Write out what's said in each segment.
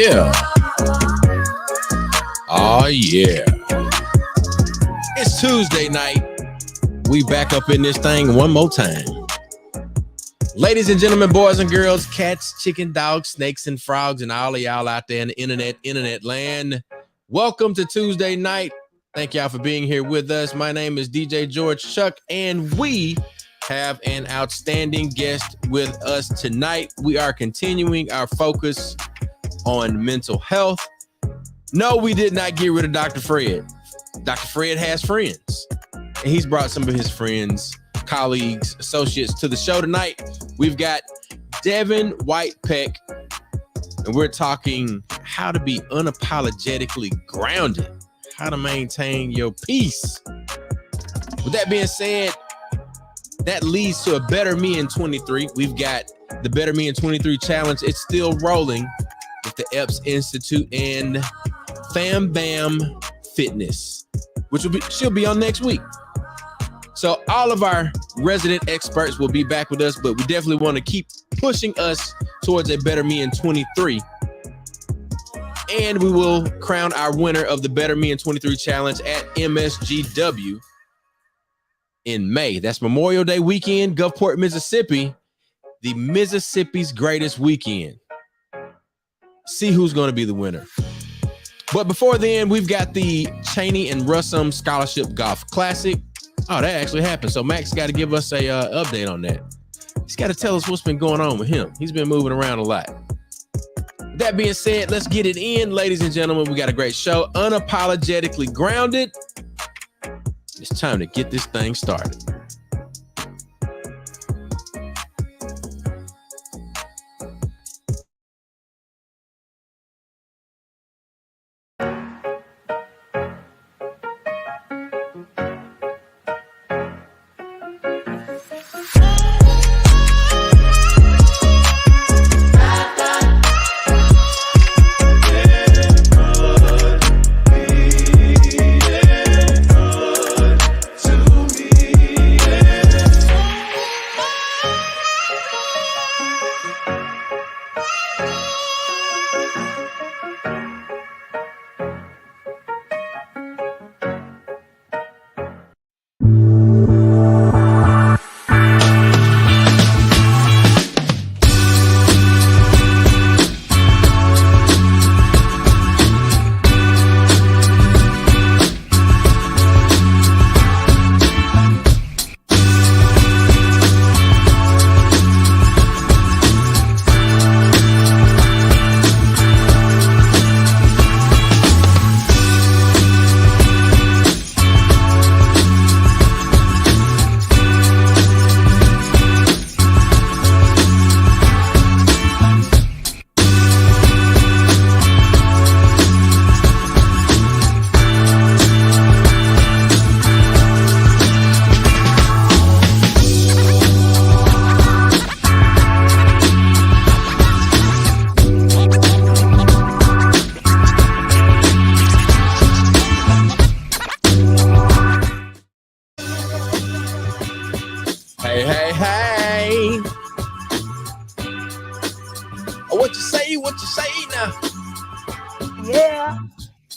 yeah. Oh, yeah. It's Tuesday night. We back up in this thing one more time. Ladies and gentlemen, boys and girls, cats, chicken, dogs, snakes, and frogs, and all of y'all out there in the internet land. Welcome to Tuesday night. Thank y'all for being here with us. My name is DJ George Chuck, and we have an outstanding guest with us tonight. We are continuing our focus on mental health. No, we did not get rid of Dr. Fred. Dr. Fred has friends, and he's brought some of his friends, colleagues, associates to the show tonight. We've got Dehvin White-Peck, and we're talking how to be unapologetically grounded, how to maintain your peace. With that being said, that leads to a Better Me in 23. We've got the Better Me in 23 challenge. It's still rolling with the Epps Institute and Fam Bam Fitness, which she'll be on next week. So all of our resident experts will be back with us, but we definitely want to keep pushing us towards a Better Me in 23. And we will crown our winner of the Better Me in 23 challenge at MSGW in May. That's Memorial Day weekend, Gulfport, Mississippi, the Mississippi's greatest weekend. See who's going to be the winner. But before then, we've got the Cheney and Russum Scholarship Golf Classic. Oh, that actually happened. So Max got to give us a update on that. He's got to tell us what's been going on with him. He's been moving around a lot. That being said, let's get it in, ladies and gentlemen. We got a great show. Unapologetically grounded. It's time to get this thing started.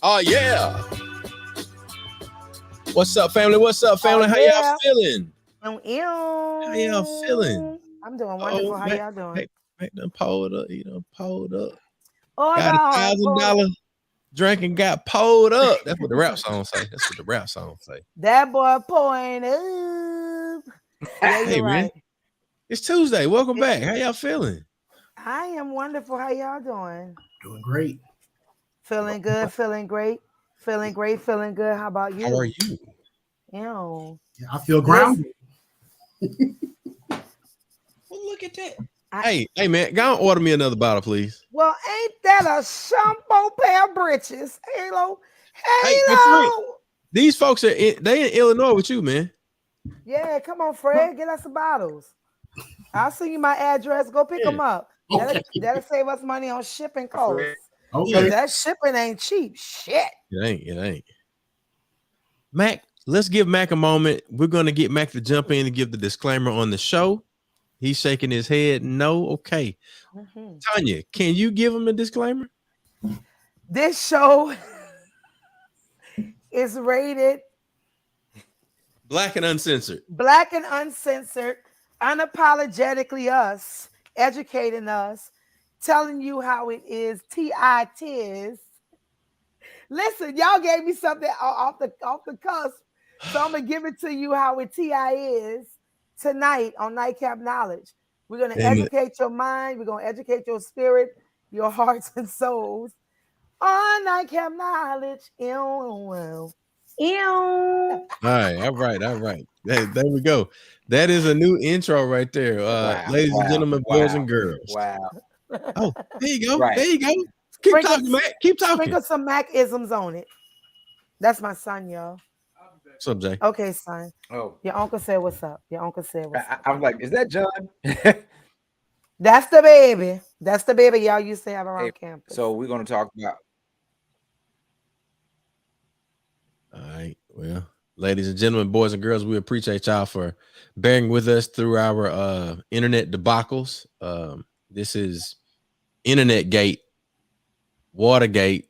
Oh, yeah. What's up, family? What's up, family? How y'all feeling? How y'all feeling? I'm doing wonderful. How y'all doing? Mac done pulled up. He done pulled up. Oh, got $1,000 drink and got pulled up. That's what the rap song say. That's what the rap song say. That boy pulling up. Yeah, hey, man. Right. It's Tuesday. Welcome back. How y'all feeling? I am wonderful. How y'all doing? Doing great. Feeling good, feeling great, feeling great, feeling good. How about you? How are you? Ew. Yeah, I feel grounded. Well, look at that. Hey, man, go and order me another bottle, please. Well, ain't that a shampoo pair of britches? Halo. These folks they in Illinois with you, man. Yeah, come on, Fred. Get us some bottles. I'll send you my address. Go pick them up. Okay. That'll save us money on shipping costs. Okay. That shipping ain't cheap. Shit. It ain't. Mac, let's give Mac a moment. We're going to get Mac to jump in and give the disclaimer on the show. He's shaking his head. No. Okay. Tonya, can you give him a disclaimer? This show is rated Black and uncensored. black and uncensored, unapologetically us, educating us, telling you how it is. T.I. tis. Listen, y'all gave me something off the cusp, so I'm gonna give it to you how it Ti is tonight on Nightcap Knowledge. We're gonna And educate your mind. We're gonna educate your spirit, your hearts and souls on Nightcap Knowledge. Ew. all right. There we go. That is a new intro right there. Ladies and gentlemen, boys and girls. Wow. Oh, there you go. Right. There you go. Keep Sprinkle, talking, Matt. Keep talking. sprinkle some Mac isms on it. That's my son, y'all. What's up, Jay? Okay, son. Oh, Your uncle said, "What's up?" Your uncle said, "What's up?" I was like, is that John? That's the baby. That's the baby y'all used to have around Hey, campus. so we're going to talk about. All right. Well, ladies and gentlemen, boys and girls, we appreciate y'all for bearing with us through our internet debacles. This is Internet Gate, Watergate,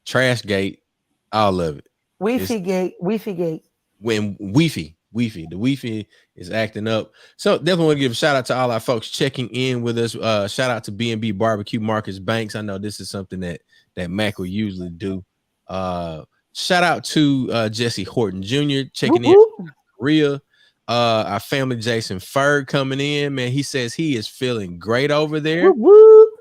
Trash Gate, all of it. Wi-Fi gate. When the Wi-Fi is acting up. So definitely want to give a shout out to all our folks checking in with us. Shout out to B&B Barbecue, Marcus Banks. I know this is something that Mac will usually do. Shout out to Jesse Horton Jr. checking in from Korea. Our family Jason Ferg coming in, man. He says he is feeling great over there.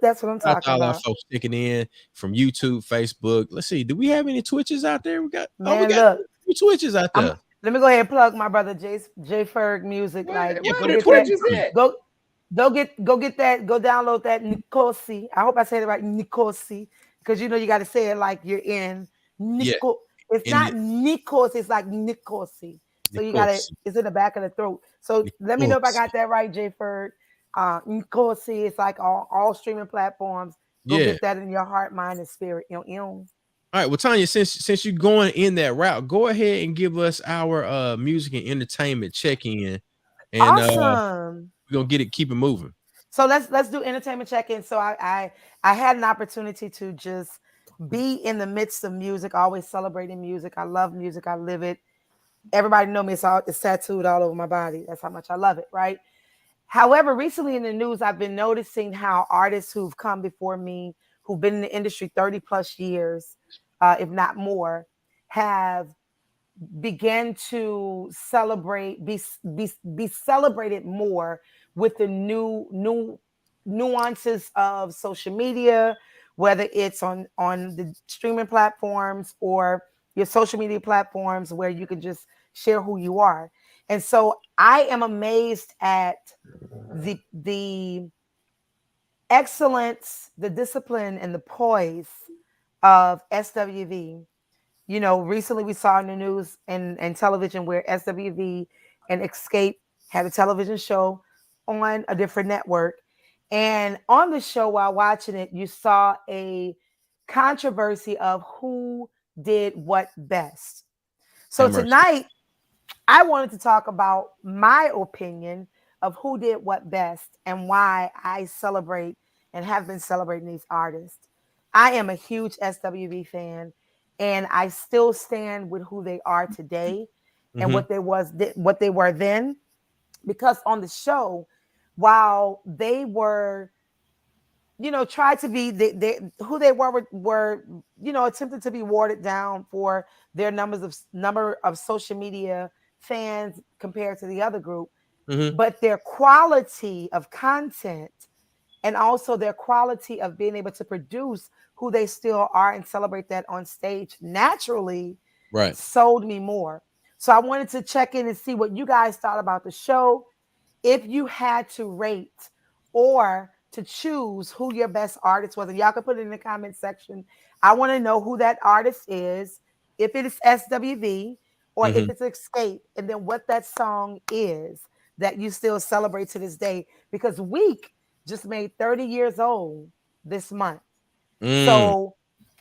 That's what I'm Shout out to talking all our about. folks checking in from YouTube, Facebook. Let's see. Do we have any Twitches out there? We got Man, we got look, two Twitches out there. let me go ahead and plug my brother J Ferg music. Where, Like, where go the get Twitch that. is at? Go get that. Go download that Nikosi. I hope I said it right, Nikosi, because you know you got to say it like you're in Yeah, Nico. It's in not the Nikos. It's like Nikosi. So you got to. Nicosi. It's in the back of the throat. So let me know if I got that right, J Ferg. Nikosi. It's like all streaming platforms. Go Yeah. get that in your heart, mind, and spirit. All right. Well, Tonya, since you're going in that route, go ahead and give us our music and entertainment check-in, and Awesome. we're gonna keep it moving. So let's do entertainment check-in. So I had an opportunity to just be in the midst of music, always celebrating music. I love music. I live it. Everybody know me. It's tattooed all over my body. That's how much I love it, right? However, recently in the news, I've been noticing how artists who've come before me, who've been in the industry 30 plus years, if not more, have began to celebrate, be celebrated more with the new nuances of social media, whether it's on the streaming platforms or your social media platforms where you can just share who you are. And so I am amazed at the excellence, the discipline, and the poise of SWV. You know, recently we saw in the news and television where SWV and Escape had a television show on a different network. And on the show, while watching it, you saw a controversy of who did what best. So Have mercy. tonight, I wanted to talk about my opinion of who did what best and why I celebrate and have been celebrating these artists. I am a huge SWV fan, and I still stand with who they are today and Mm-hmm. what they were then. Because on the show, while they were, tried to be who they were, attempted to be watered down for their number of social media fans compared to the other group, Mm-hmm. but their quality of content and also their quality of being able to produce who they still are and celebrate that on stage naturally Right. sold me more. So I wanted to check in and see what you guys thought about the show. If you had to rate or to choose who your best artist was, and y'all can put it in the comment section. I want to know who that artist is, if it is SWV or if Mm-hmm. it's Escape, and then what that song is that you still celebrate to this day. Because Week just made 30 years old this month. Mm. So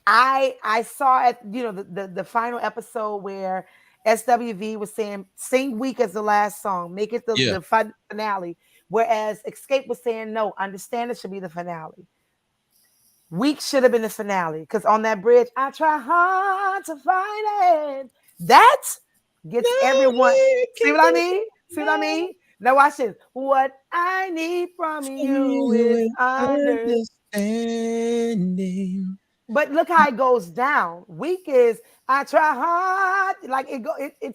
I saw at the final episode where SWV was saying sing Week as the last song, make it Yeah. the finale, whereas Escape was saying no, understand it should be the finale. Week should have been the finale because on that bridge, I try hard to find it. That gets everyone. See what I mean? See what I mean? Now watch this. What I need from you is understanding. but look how it goes down. Week is I try hard. Like it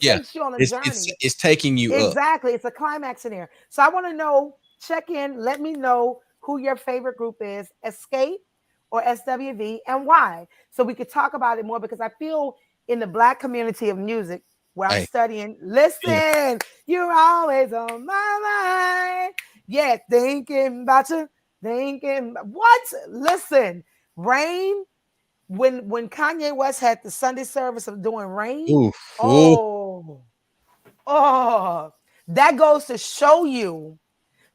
Yeah, takes you on a it's journey. it's taking you up. Exactly. It's a climax in there. So I want to know, check in, let me know who your favorite group is, Escape or SWV, and why. So we could talk about it more because I feel in the Black community of music where I'm Hey, studying, yeah. listen, you're always on my mind. Yeah, thinking about you, thinking what? Listen, Rain, when Kanye West had the Sunday service of doing Rain, Oof, oof, oh, oh, that goes to show you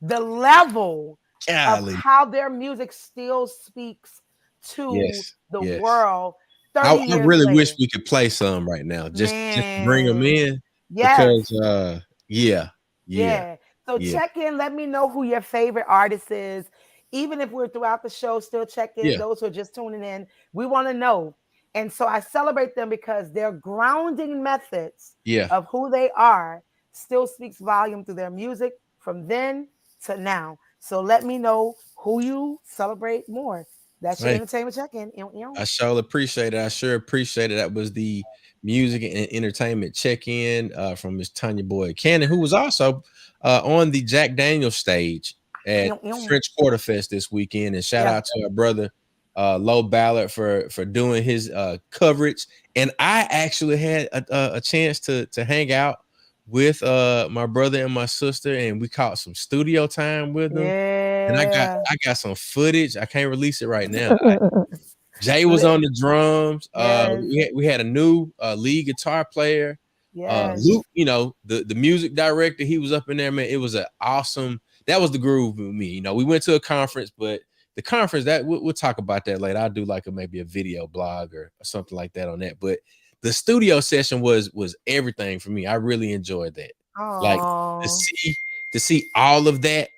the level of golly. how their music still speaks to Yes, the yes. world I 30 years really wish later. we could play some right now, just to bring them Man, in yes, because yeah, yeah, yeah. So yeah, check in. Let me know who your favorite artist is. Even if we're throughout the show, still check in. yeah, Those who are just tuning in, we want to know. And so I celebrate them because their grounding methods yeah. of who they are still speaks volume through their music from then to now. So let me know who you celebrate more. That's your Hey, entertainment check-in. I sure appreciate it. I sure appreciate it. That was the music and entertainment check-in from Miss Tonya Boyd-Cannon, who was also on the Jack Daniels stage at French Quarter Fest this weekend. And shout Yeah. out to our brother Low Ballard for doing his coverage. And I actually had a chance to hang out with my brother and my sister, and we caught some studio time with them. And Yeah. I got some footage. I can't release it right now. Jay was Li- on the drums. yes. We had a new lead guitar player. Yes. Luke, you know, the music director, he was up in there, man. It was an awesome. That was the groove with me. You know, we went to a conference, but the conference that we'll talk about that later. I'll do like maybe a video blog or something like that on that. But the studio session was everything for me. I really enjoyed that. Like to Oh. see all of that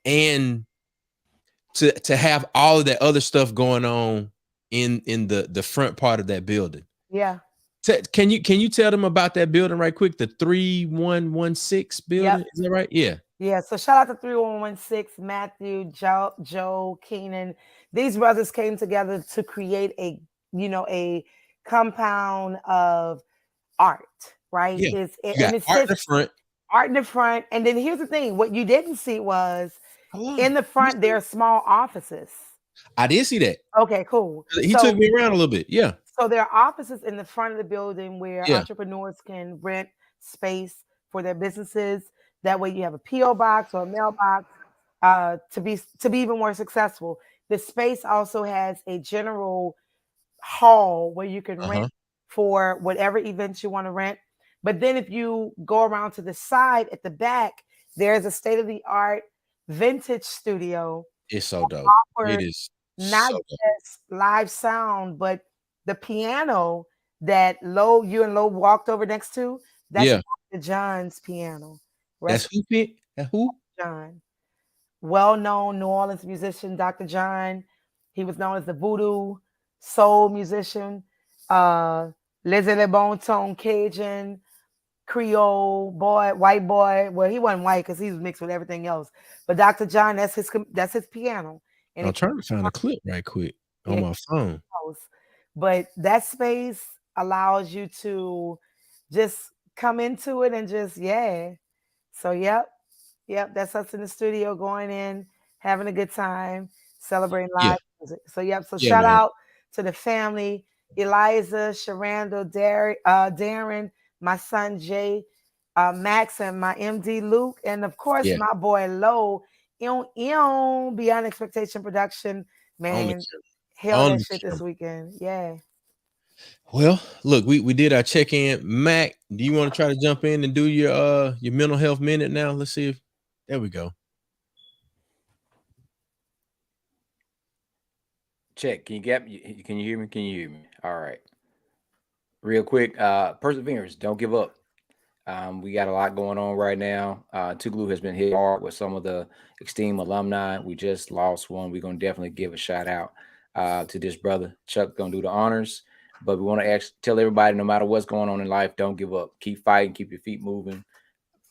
and to have all of that other stuff going on in the front part of that building. Yeah. Can you tell them about that building right quick? The 3116 building, Yep. is that right? Yeah. Yeah. So shout out to 3116, Matthew, Joe, Keenan. These brothers came together to create a compound of art, right? Yeah. You And got it art in sits the front. art in the front. And then here's the thing: what you didn't see was Hold on. in the front, there are small offices. I did see that. Okay, cool. He took me around a little bit. Yeah. So there are offices in the front of the building where Yeah. entrepreneurs can rent space for their businesses. That way you have a PO box or a mailbox to be even more successful. The space also has a general hall where you can rent Uh-huh. for whatever events you want to rent. But then if you go around to the side at the back, there's a state of the art vintage studio It's so dope. It for is not so dope. just live sound, but the piano that you and Lo walked over next to, that's Yeah. Dr. John's piano. That's Rest who pick. That who? John. Well-known New Orleans musician, Dr. John. He was known as the voodoo soul musician, uh, Les Le Bon Ton Cajun, Creole boy, white boy. Well, he wasn't white because he was mixed with everything else. But Dr. John, that's his piano. And I'm if trying to find a clip right quick on you my phone. house. But that space allows you to just come into it and just, yeah. So, yep, that's us in the studio going in, having a good time, celebrating Yeah. live music. So, yep. So, Yeah, shout man. out to the family, Eliza, Sharando, Darren, my son Jay, Max, and my MD Luke, and of course, Yeah. my boy Lo, Beyond Expectation Production. On the Man, hell on that the shit this camera. weekend. Yeah. Well, look, we did our check-in. Mac, do you want to try to jump in and do your mental health minute now? Let's see if there we go. Check. Can you get me? Can you hear me? Can you hear me? All right. Real quick. Perseverance. Don't give up. We got a lot going on right now. Tougaloo has been hit hard with some of the esteemed alumni. We just lost one. We're gonna definitely give a shout out to this brother. Chuck gonna do the honors, but we want to tell everybody, no matter what's going on in life, don't give up. Keep fighting, keep your feet moving,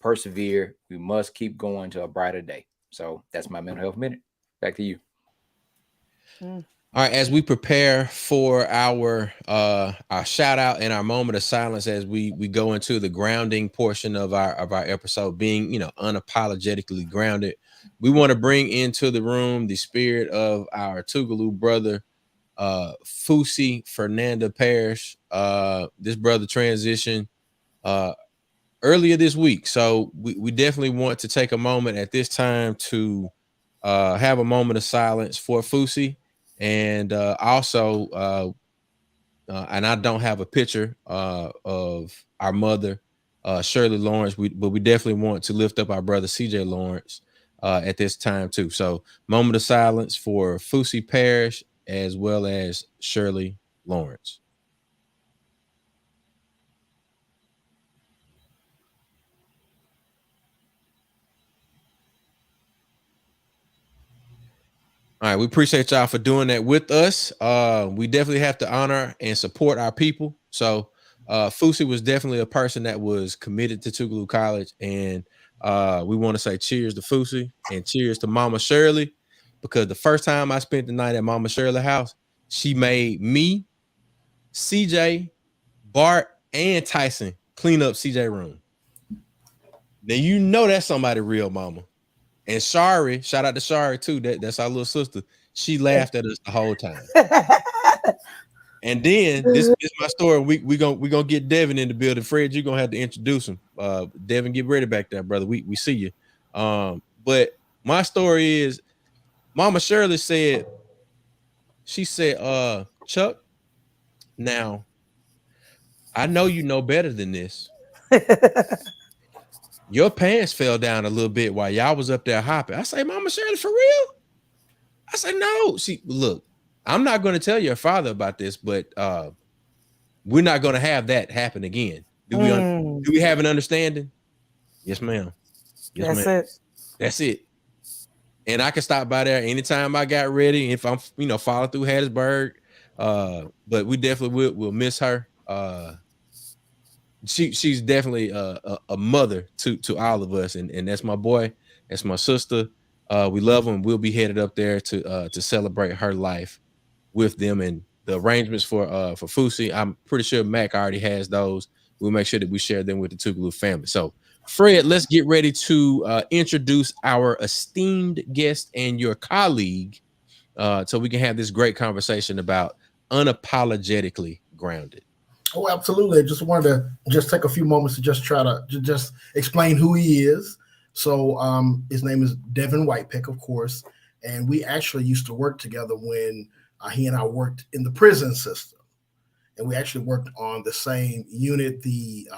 persevere. We must keep going to a brighter day. So that's my mental health minute. Back to you. All right, as we prepare for our shout out and our moment of silence, as we go into the grounding portion of our episode, being unapologetically grounded, we want to bring into the room the spirit of our Tougaloo brother, Fusi Fernanda Parrish. This brother transitioned earlier this week, so we definitely want to take a moment at this time to have a moment of silence for Fusi. And also, and I don't have a picture of our mother, Shirley Lawrence, but we definitely want to lift up our brother CJ Lawrence at this time too. So, moment of silence for Fusi Parrish as well as Shirley Lawrence. All right, we appreciate y'all for doing that with us. We definitely have to honor and support our people. So Fusi was definitely a person that was committed to Tougaloo College, and we want to say cheers to Fusi and cheers to Mama Shirley, because the first time I spent the night at Mama Shirley's house, she made me, CJ, Bart, and Tyson clean up CJ room. Now that's somebody real, mama. And Shari, shout out to Shari too. That's our little sister. She laughed at us the whole time. And then this is my story. We gonna get Dehvin in the building. Fred, you're gonna have to introduce him. Dehvin, get ready back there, brother. We see you. But my story is, Mama Shirley said, Chuck, now I know you know better than this. Your pants fell down a little bit while y'all was up there hopping. I say, Mama Shirley, for real? I said, no. Look, I'm not going to tell your father about this, but we're not going to have that happen again. Do we have an understanding? Yes, ma'am. Yes, That's ma'am. it. That's it. And I can stop by there anytime I got ready, if I'm, following through Hattiesburg. But we definitely will miss her. She's definitely a mother to all of us, and that's my boy, that's my sister. We love them. We'll be headed up there to celebrate her life with them, and the arrangements for Fusi, I'm pretty sure Mac already has those. We'll make sure that we share them with the Tougaloo family. So, Fred, let's get ready to introduce our esteemed guest and your colleague, so we can have this great conversation about unapologetically grounded. Oh, absolutely. I just wanted to just take a few moments to just try to just explain who he is. So his name is Dehvin White-Peck, of course. And we actually used to work together when he and I worked in the prison system. And we actually worked on the same unit, the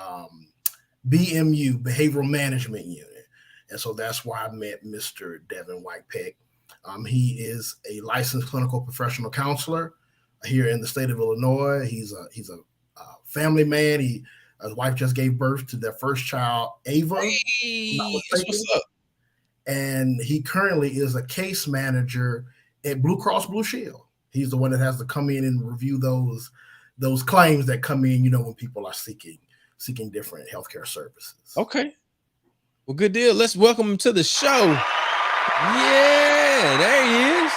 BMU, Behavioral Management Unit. And so that's why I met Mr. Dehvin White-Peck. He is a licensed clinical professional counselor here in the state of Illinois. He's a family man. His wife just gave birth to their first child, Ava. Hey, what's up? And he currently is a case manager at Blue Cross Blue Shield. He's the one that has to come in and review those claims that come in, when people are seeking different healthcare services. Okay. Well, good deal. Let's welcome him to the show. Yeah, there he is.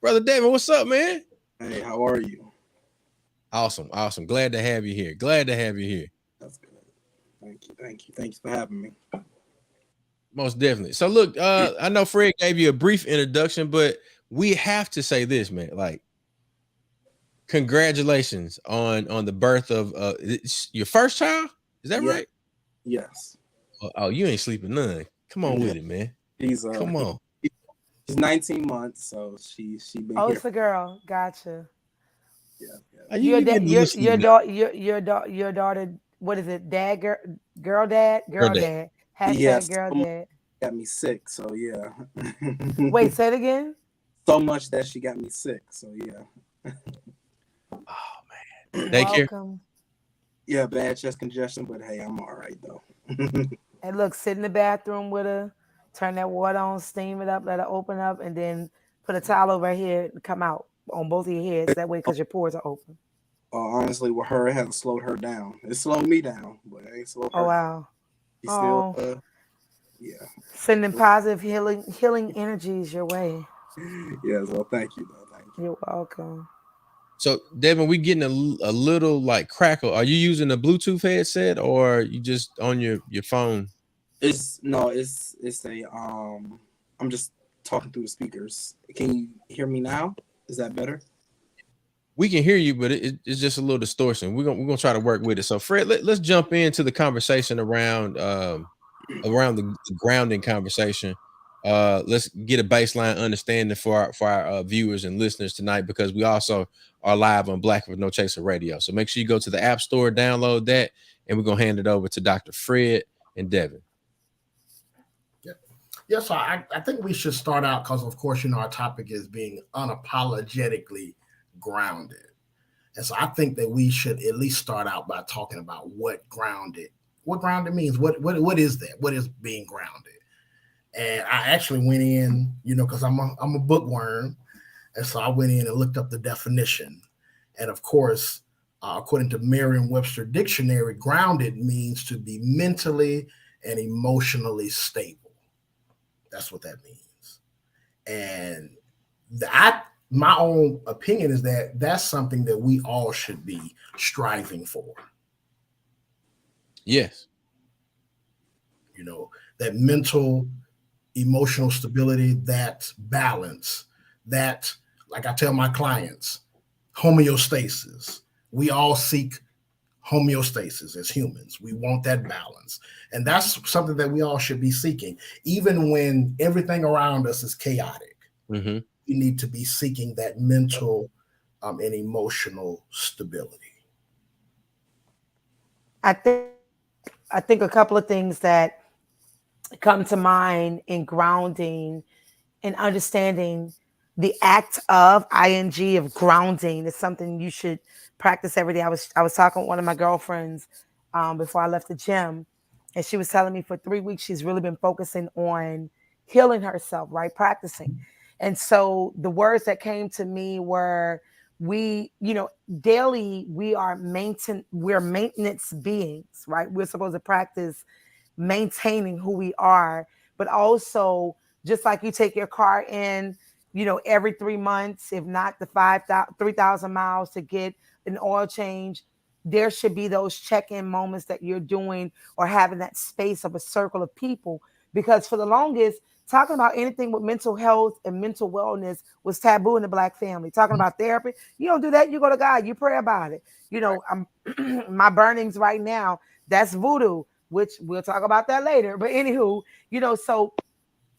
Brother Dehvin, what's up, man? Hey, how are you? Awesome. Glad to have you here. That's good. Thank you for having me. Most definitely. So look, I know Fred gave you a brief introduction, but we have to say this, man. Like, congratulations on the birth of your first child. Is that right? Yes. Oh, you ain't sleeping none. Come on with it, man. Come on. She's 19 months, so she been here. It's a girl. Gotcha. Yeah. Your daughter. What is it? Dad, girl, dad. Hashtag Yes. girl dad. Got me sick, so yeah. Wait, say it again. So much that she got me sick, so yeah. Oh man. Daycare. Welcome. Yeah, bad chest congestion, but hey, I'm all right though. And look, sit in the bathroom with her, Turn that water on, steam it up, let it open up, and then put a towel over here and come out on both of your heads. That way, because your pores are open. Honestly, with her, it hasn't slowed her down. It slowed me down, but it ain't slowed Oh her down. wow. She's still, Oh, yeah. sending positive healing energies your way. Yeah, so thank you, though. Thank you. You're welcome. So, Devin, we getting a little like crackle. Are you using a Bluetooth headset or you just on your phone? It's I'm just talking through the speakers. Can you hear me now? Is that better? We can hear you, but it's just a little distortion. We're gonna try to work with it. So, Fred, let's jump into the conversation around the grounding conversation. Let's get a baseline understanding for our viewers and listeners tonight, because we also are live on Black with No Chaser Radio. So make sure you go to the App Store, download that, and we're gonna hand it over to Dr. Fred and Devin. Yeah, so I think we should start out because, of course, our topic is being unapologetically grounded. And so I think that we should at least start out by talking about what grounded means. What is that? What is being grounded? And I actually went in, because I'm a bookworm. And so I went in and looked up the definition. And of course, according to Merriam-Webster Dictionary, grounded means to be mentally and emotionally stable. That's what that means. And my own opinion is that that's something that we all should be striving for. Yes. That mental, emotional stability, that balance, that, like I tell my clients, homeostasis. We all seek homeostasis as humans. We want that balance. And that's something that we all should be seeking. Even when everything around us is chaotic, we need to be seeking that mental and emotional stability. I think a couple of things that come to mind in grounding and understanding the act of ing of grounding is something you should practice every day. I was talking with one of my girlfriends before I left the gym, and she was telling me for 3 weeks she's really been focusing on healing herself, right? Practicing. And so the words that came to me were, daily we're maintenance beings, right? We're supposed to practice maintaining who we are, but also just like you take your car in, every 3 months, if not the 3,000 miles to get an oil change, there should be those check-in moments that you're doing or having that space of a circle of people. Because for the longest, talking about anything with mental health and mental wellness was taboo in the Black family. Talking about therapy, you don't do that. You go to God, you pray about it. I'm my burnings right now, that's voodoo, which we'll talk about that later. But anywho, so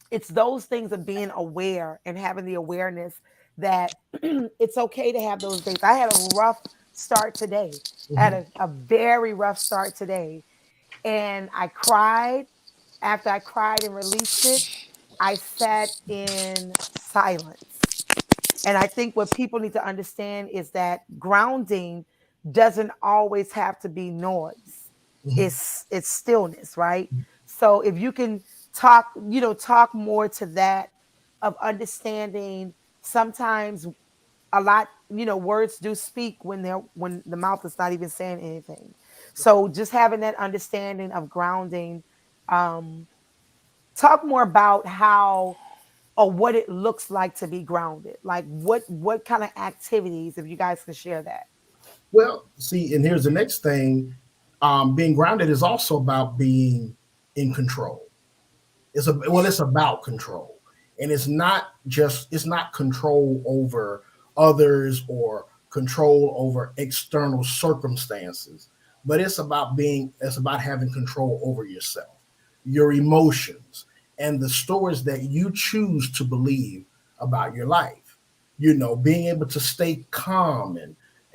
it's those things of being aware and having the awareness that it's okay to have those days. I had a rough start today. I had a very rough start today. And I cried. After I cried and released it, I sat in silence. And I think what people need to understand is that grounding doesn't always have to be noise. It's stillness, right? So if you can talk more to that of understanding, sometimes a lot, words do speak when the mouth is not even saying anything. So just having that understanding of grounding, talk more about how or what it looks like to be grounded. Like what kind of activities, if you guys can share that. Well, see, and here's the next thing. Being grounded is also about being in control. It's about control. And it's not control over others or control over external circumstances, but it's about having control over yourself, your emotions, and the stories that you choose to believe about your life. Being able to stay calm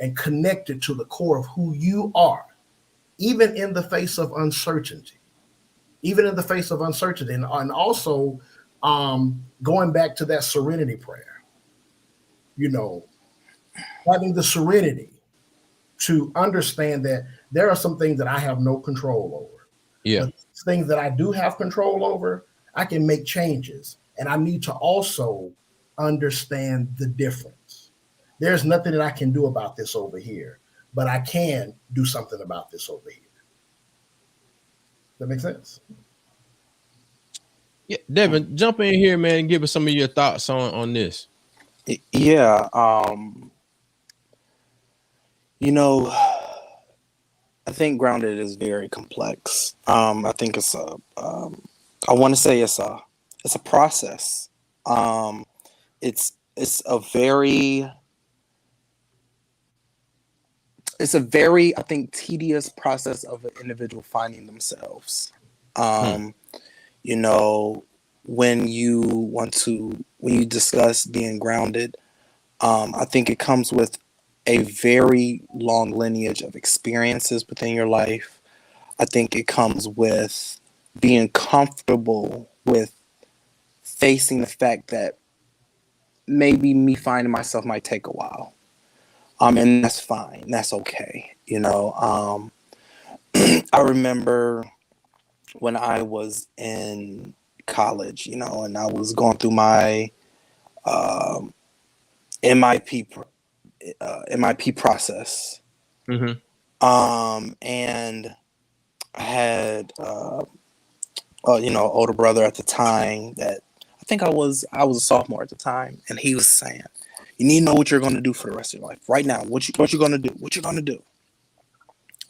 and connected to the core of who you are, even in the face of uncertainty. And also going back to that serenity prayer, having the serenity to understand that there are some things that I have no control over. Yeah. But things that I do have control over, I can make changes, and I need to also understand the difference. There's nothing that I can do about this over here, but I can do something about this over here. That makes sense? Yeah, Dehvin, jump in here, man, and give us some of your thoughts on this. Yeah. You know, I think grounded is very complex. I think it's a. I want to say it's a process. Um, it's a very I think tedious process of an individual finding themselves. Hmm. Um, you know, when you discuss being grounded, I think it comes with a very long lineage of experiences within your life. I think it comes with being comfortable with facing the fact that maybe me finding myself might take a while. And that's fine. That's okay. I remember when I was in college, and I was going through my um, MIP MIP process. Mm-hmm. And I had older brother at the time that I think I was a sophomore at the time, and he was saying, "You need to know what you're going to do for the rest of your life. Right now, what you going to do? What you going to do?"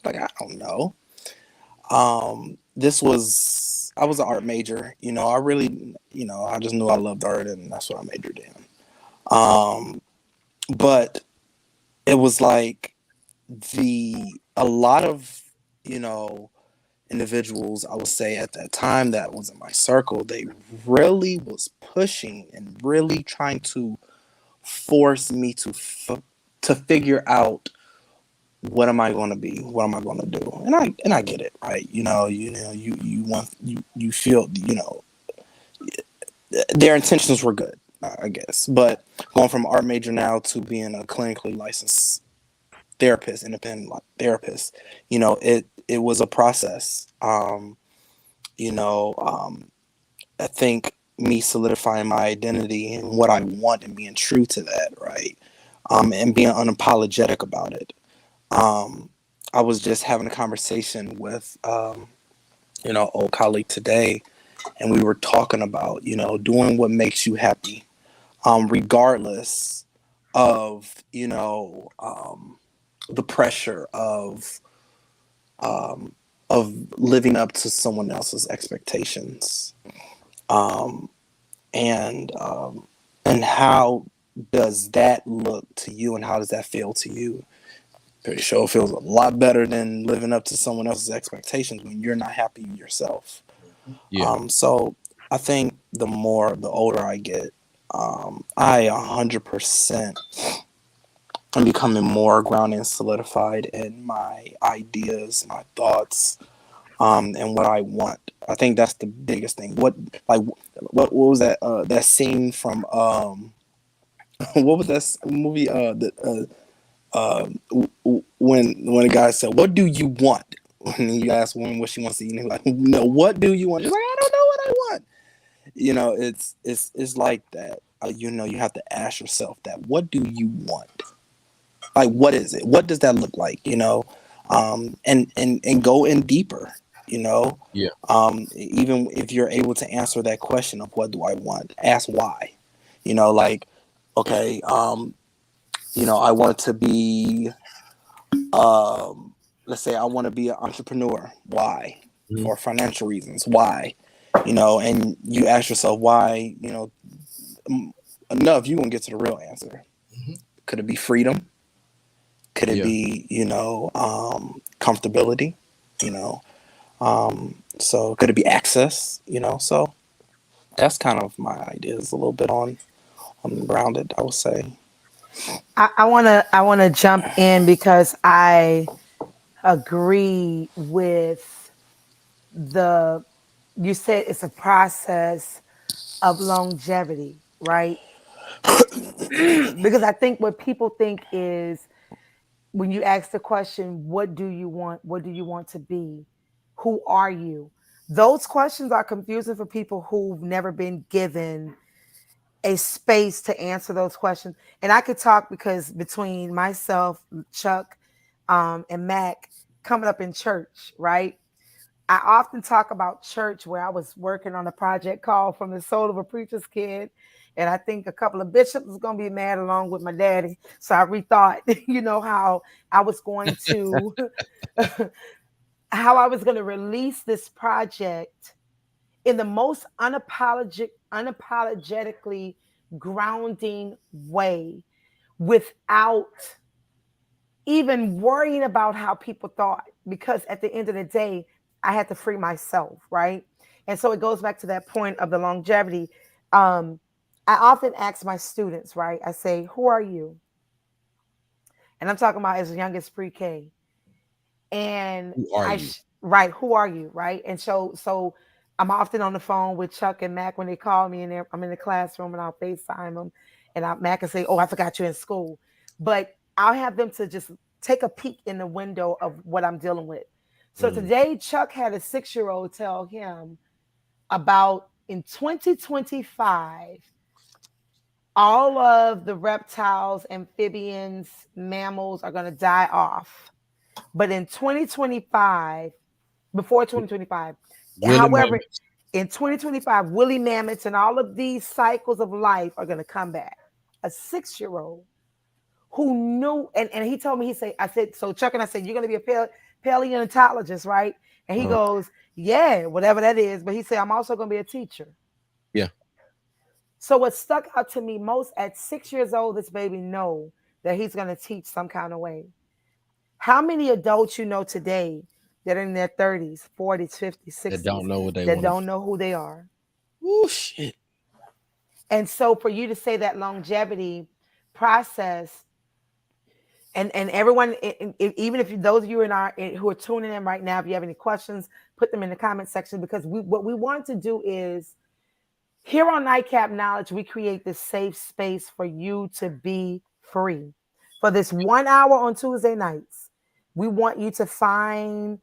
Like, I don't know. I was an art major. I really, I just knew I loved art, and that's what I majored in. But it was like a lot of, you know, individuals, I would say at that time that was in my circle, they really was pushing and really trying to force me to figure out what am I going to be, what am I going to do, and I get it, right? You want you feel their intentions were good, I guess, but going from art major now to being a clinically licensed therapist, independent therapist, it was a process. I think me solidifying my identity and what I want and being true to that, right? And being unapologetic about it. I was just having a conversation with, old colleague today, and we were talking about, doing what makes you happy, regardless of, the pressure of living up to someone else's expectations. Um, and how does that look to you, and how does that feel to you? Pretty sure it feels a lot better than living up to someone else's expectations when you're not happy yourself. Yeah. So I think the older I get, I 100% am becoming more grounded and solidified in my ideas, my thoughts, and what I want. I think that's the biggest thing. What was that scene from what was that movie? When a guy said, "What do you want?" When you ask woman what she wants to eat, and he's like, "No, what do you want?" She's like, "I don't know what I want." It's like that. You have to ask yourself that. What do you want? Like, what is it? What does that look like? And go in deeper. Yeah. Even if you're able to answer that question of what do I want, ask why. Like, okay, I want to be, let's say I want to be an entrepreneur. Why? Mm-hmm. For financial reasons. Why? And you ask yourself why, enough, you're going to get to the real answer. Mhm. Could it be freedom? Could it Yeah. be, comfortability? So could it be access? So that's kind of my ideas a little bit on grounded, I would say. I wanna jump in because I agree with the you said it's a process of longevity, right? Because I think what people think is when you ask the question, what do you want? What do you want to be? Who are you? Those questions are confusing for people who've never been given a space to answer those questions. And I could talk because between myself, Chuck, and Mac coming up in church, right? I often talk about church where I was working on a project called From the Soul of a Preacher's Kid. And I think a couple of bishops was going to be mad along with my daddy. So I rethought, how I was going to, how I was going to release this project in the most unapologetically grounding way without even worrying about how people thought, because at the end of the day, I had to free myself, right? And so it goes back to that point of the longevity. I often ask my students, right? I say, who are you? And I'm talking about as young as pre-K. And Who are you? right, who are you? Right. And so I'm often on the phone with Chuck and Mac when they call me, and I'm in the classroom and I'll FaceTime them, and Mac can say, oh, I forgot you in school. But I'll have them to just take a peek in the window of what I'm dealing with. So today, Chuck had a 6-year-old tell him about in 2025, all of the reptiles, amphibians, mammals are going to die off. But in 2025, before 2025, Willie however, Mammoth. in 2025, woolly mammoths and all of these cycles of life are going to come back. A 6-year-old who knew, and he told me, I said, so Chuck and I said, you're going to be a paleontologist, right? And he goes, yeah, whatever that is. But he said, I'm also going to be a teacher. Yeah. So what stuck out to me most at 6 years old, this baby know that he's going to teach some kind of way. How many adults you know today that are in their 30s, 40s, 50s, 60s That don't know what they that want. don't know who they are? Oh shit. And so for you to say that longevity process, and everyone, even if those of you who are tuning in right now, if you have any questions, put them in the comment section, because what we want to do is, here on Nightcap Knowledge, we create this safe space for you to be free. For this 1 hour on Tuesday nights, we want you to find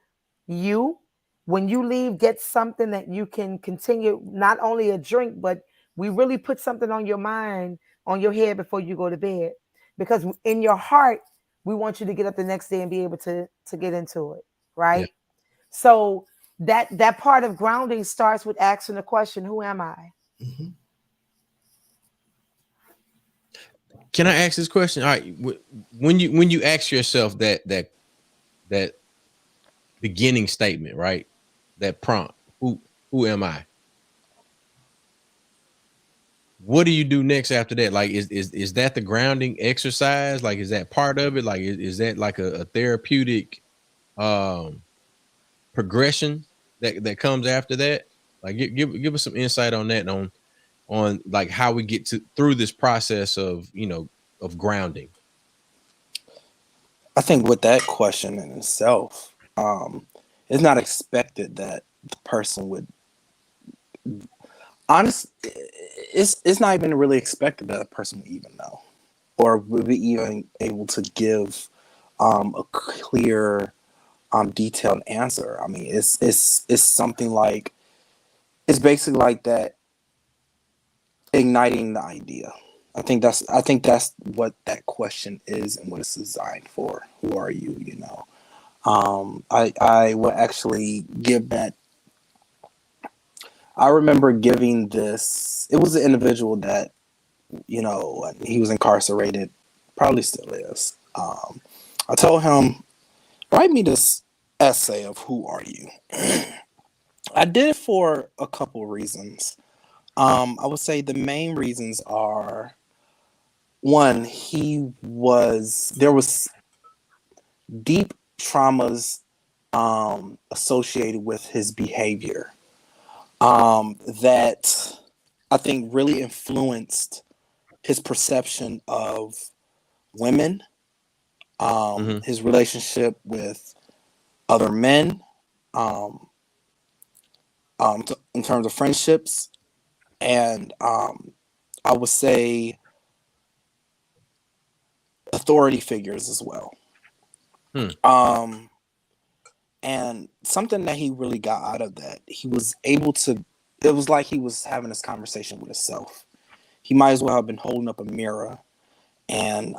you. When you leave, get something that you can continue, not only a drink, but we really put something on your mind, on your head before you go to bed. Because in your heart, we want you to get up the next day and be able to get into it, right? Yeah. So that part of grounding starts with asking the question, who am I? Mm-hmm. Can I ask this question? All right, when you ask yourself that beginning statement, right? That prompt, who am I? What do you do next after that? Like, is that the grounding exercise? Like, is that part of it? Like, is that like a therapeutic progression that comes after that? Like, give us some insight on that, on like how we get through this process of of grounding. I think with that question in itself, it's not expected that the person would it's not even really expected that a person would even know or would be even able to give a clear detailed answer. I mean, it's something like, it's basically like that, igniting the idea. I think that's what that question is and what it's designed for. Who are you? I will actually give that. I remember giving this. It was an individual that, he was incarcerated, probably still is. I told him, write me this essay of who are you. I did it for a couple reasons. I would say the main reasons are, one, there was deep traumas associated with his behavior that I think really influenced his perception of women, his relationship with other men, in terms of friendships, and I would say authority figures as well. And something that he really got out of that, he was able to, it was like he was having this conversation with himself. He might as well have been holding up a mirror and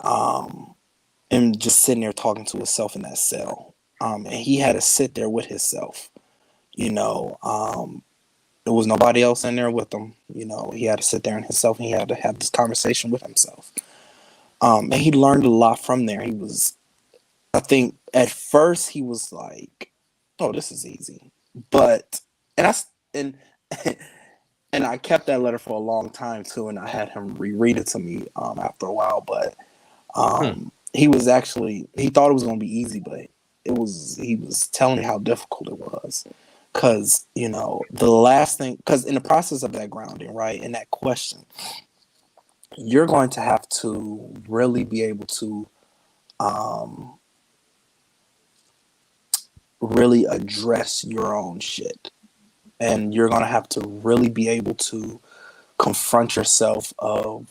just sitting there talking to himself in that cell. And he had to sit there with himself, you know. There was nobody else in there with him, you know. He had to sit there in himself, and he had to have this conversation with himself. And he learned a lot from there. He was, I think at first he was like, "Oh, this is easy," but and and I kept that letter for a long time too, and I had him reread it to me after a while. But he was actually, he thought it was going to be easy, but he was telling me how difficult it was, because you know the last thing, because in the process of that grounding, right, and that question, you're going to have to really be able to um, really address your own shit. And you're going to have to really be able to confront yourself of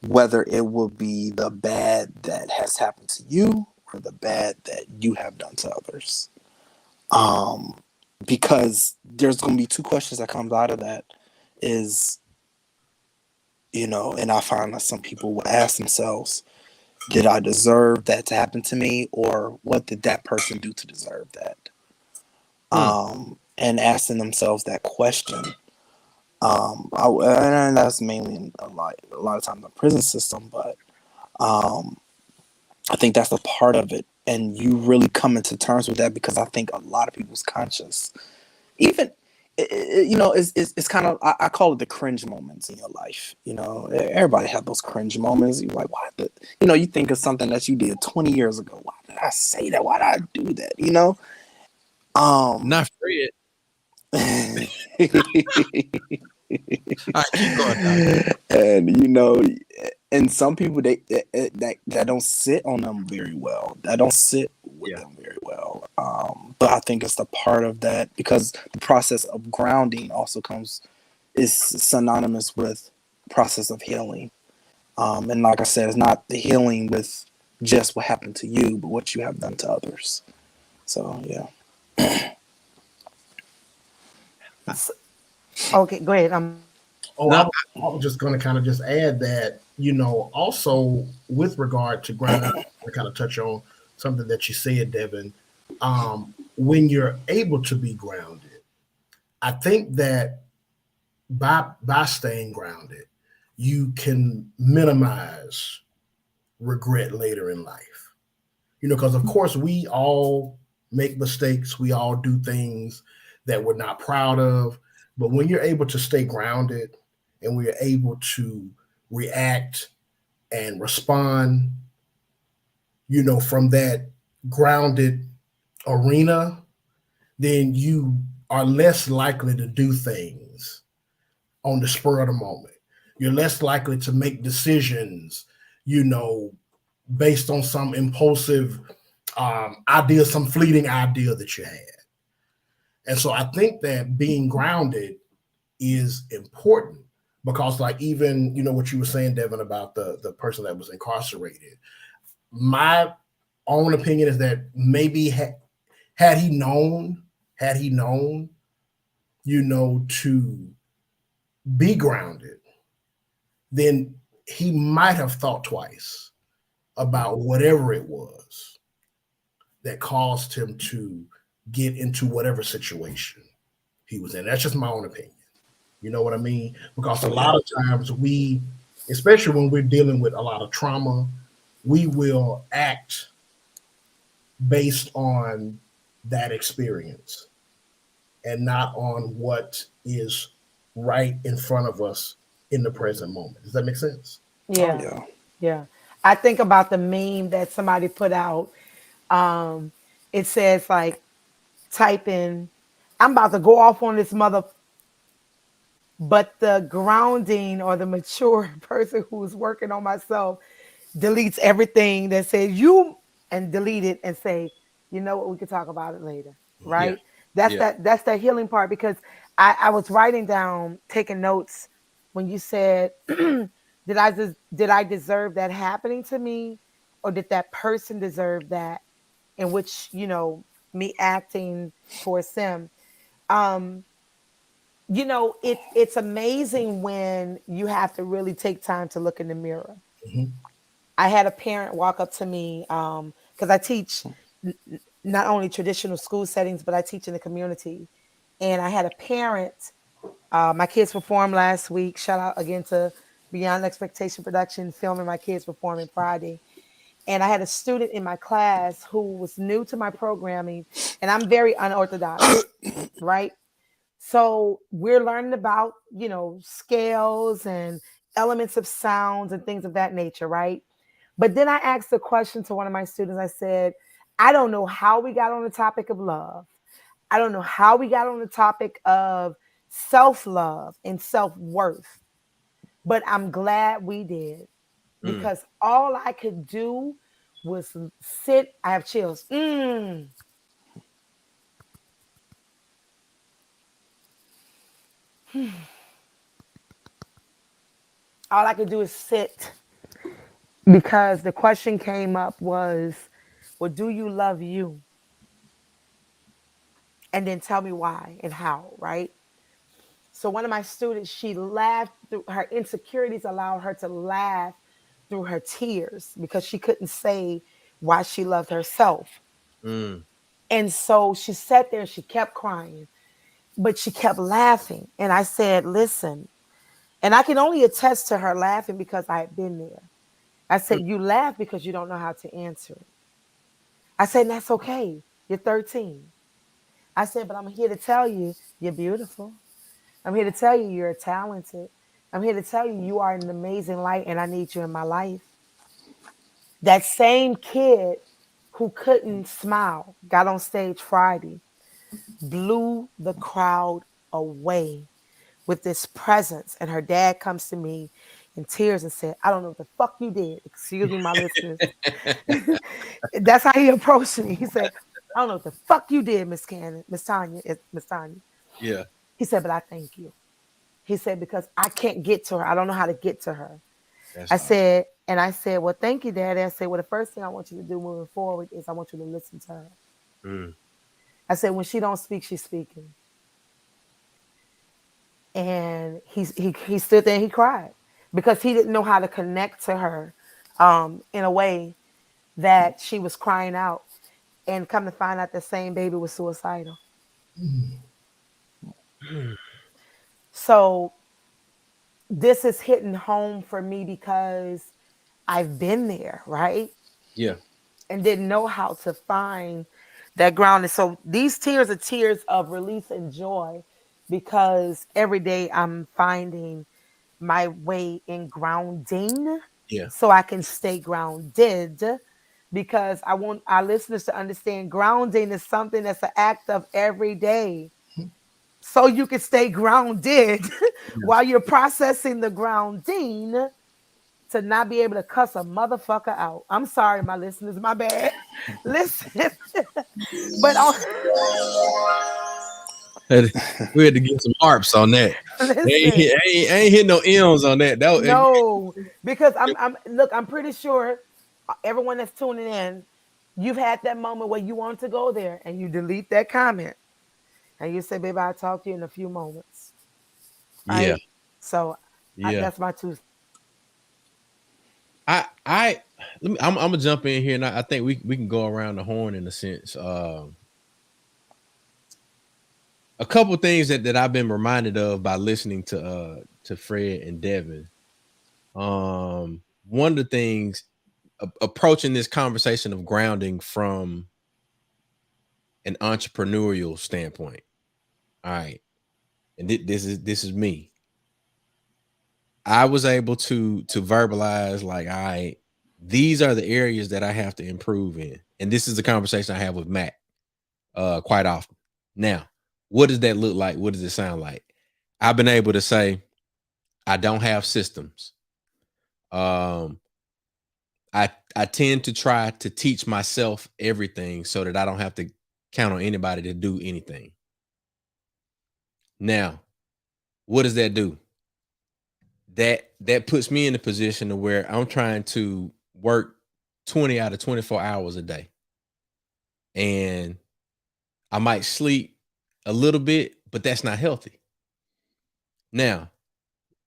whether it will be the bad that has happened to you or the bad that you have done to others. Um, because there's going to be two questions that comes out of that is, you know, and I find that some people will ask themselves, did I deserve that to happen to me, or what did that person do to deserve that? And asking themselves that question. And that's mainly in a lot of times in the prison system, but I think that's a part of it. And you really come into terms with that, because I think a lot of people's conscious, even you know, it's kind of, I call it the cringe moments in your life. You know, everybody have those cringe moments. You're like, why did, you know, you think of something that you did 20 years ago. Why did I say that? Why did I do that? You know, Not Fred. All right, keep going, Doc. and you know, and some people that don't sit on them very well. That don't sit with them very well. But I think it's the part of that, because the process of grounding also is synonymous with process of healing. And like I said, it's not the healing with just what happened to you, but what you have done to others. So yeah. Okay, go ahead. Oh, No, I was just going to kind of just add that, you know, also with regard to grounding, to kind of touch on something that you said, Dehvin. When you're able to be grounded, I think that by staying grounded, you can minimize regret later in life. You know, because of course we all make mistakes, we all do things that we're not proud of. But when you're able to stay grounded and we're able to react and respond, you know, from that grounded arena, then you are less likely to do things on the spur of the moment. You're less likely to make decisions, you know, based on some impulsive idea, some fleeting idea that you had. And so I think that being grounded is important, because, like, even, you know, what you were saying, Dehvin, about the person that was incarcerated. My own opinion is that maybe had he known, you know, to be grounded, then he might have thought twice about whatever it was that caused him to get into whatever situation he was in. That's just my own opinion. You know what I mean? Because a lot of times we, especially when we're dealing with a lot of trauma, we will act based on that experience and not on what is right in front of us in the present moment. Does that make sense? Oh Yeah, yeah. yeah. I think about the meme that somebody put out. Um, it says like, type in, I'm about to go off on this mother, but the grounding or the mature person who's working on myself deletes everything that says you, and delete it and say, you know what, we could talk about it later. yeah, Right. That's yeah. that healing part, because I was writing down, taking notes when you said, did I deserve that happening to me, or did that person deserve that? In which, you know, me acting towards them. You know, it's amazing when you have to really take time to look in the mirror. Mhm. I had a parent walk up to me because I teach not only traditional school settings, but I teach in the community. And I had a parent, my kids performed last week. Shout out again to Beyond Expectation Production, filming my kids performing Friday. And I had a student in my class who was new to my programming, and I'm very unorthodox, right? So we're learning about, you know, scales and elements of sounds and things of that nature, right? But then I asked a question to one of my students. I said, I don't know how we got on the topic of love. I don't know how we got on the topic of self love and self worth, but I'm glad we did Mm. because all I could do was sit. I have chills. All I could do is sit because the question came up was, well, do you love you? And then tell me why and how, right? So one of my students, she laughed through her insecurities allowed her to laugh through her tears because she couldn't say why she loved herself. Mm. And so she sat there and she kept crying, but she kept laughing. And I said, listen, and I can only attest to her laughing because I had been there. I said, you laugh because you don't know how to answer it. I said, that's okay. You're 13. I said, but I'm here to tell you you're beautiful. I'm here to tell you you're talented. I'm here to tell you you are an amazing light and I need you in my life. That same kid who couldn't smile got on stage Friday, blew the crowd away with this presence. And her dad comes to me in tears and said, I don't know what the fuck you did. Excuse me, my listeners. That's how he approached me. He said, I don't know what the fuck you did, Miss Cannon, Miss Tonya, Miss Tonya. Yeah. He said, but I thank you. He said, because I can't get to her. I don't know how to get to her. That's I awesome. said, and I said, well, thank you, Daddy. I said, well, the first thing I want you to do moving forward is I want you to listen to her. Mm. I said, when she don't speak, she's speaking. And he stood there and he cried because he didn't know how to connect to her in a way that she was crying out. And come to find out the same baby was suicidal. So this is hitting home for me because I've been there, right? Yeah. And didn't know how to find that ground. And so these tears are tears of release and joy because every day I'm finding my way in grounding Yeah. so I can stay grounded because I want our listeners to understand grounding is something that's an act of every day. So you can stay grounded while you're processing the grounding to not be able to cuss a motherfucker out. I'm sorry, my listeners, my bad. Listen, but We had to get some harps on that. listen, Ain't hit no M's on that. no, because I'm pretty sure everyone that's tuning in, you've had that moment where you want to go there and you delete that comment and you say, "Baby, I'll talk to you in a few moments." Yeah. Right? So Yeah. that's my two. I'm gonna jump in here and I think we can go around the horn in a sense. A couple things that I've been reminded of by listening to Fred and Dehvin. One of the things approaching this conversation of grounding from an entrepreneurial standpoint. All right. And this is me. I was able to verbalize like, all right, these are the areas that I have to improve in. And this is the conversation I have with Matt quite often. Now, what does that look like? What does it sound like? I've been able to say I don't have systems. Um, I tend to try to teach myself everything so that I don't have to count on anybody to do anything. Now, what does that do? That puts me in a position to where I'm trying to work 20 out of 24 hours a day. And I might sleep a little bit, but that's not healthy. Now,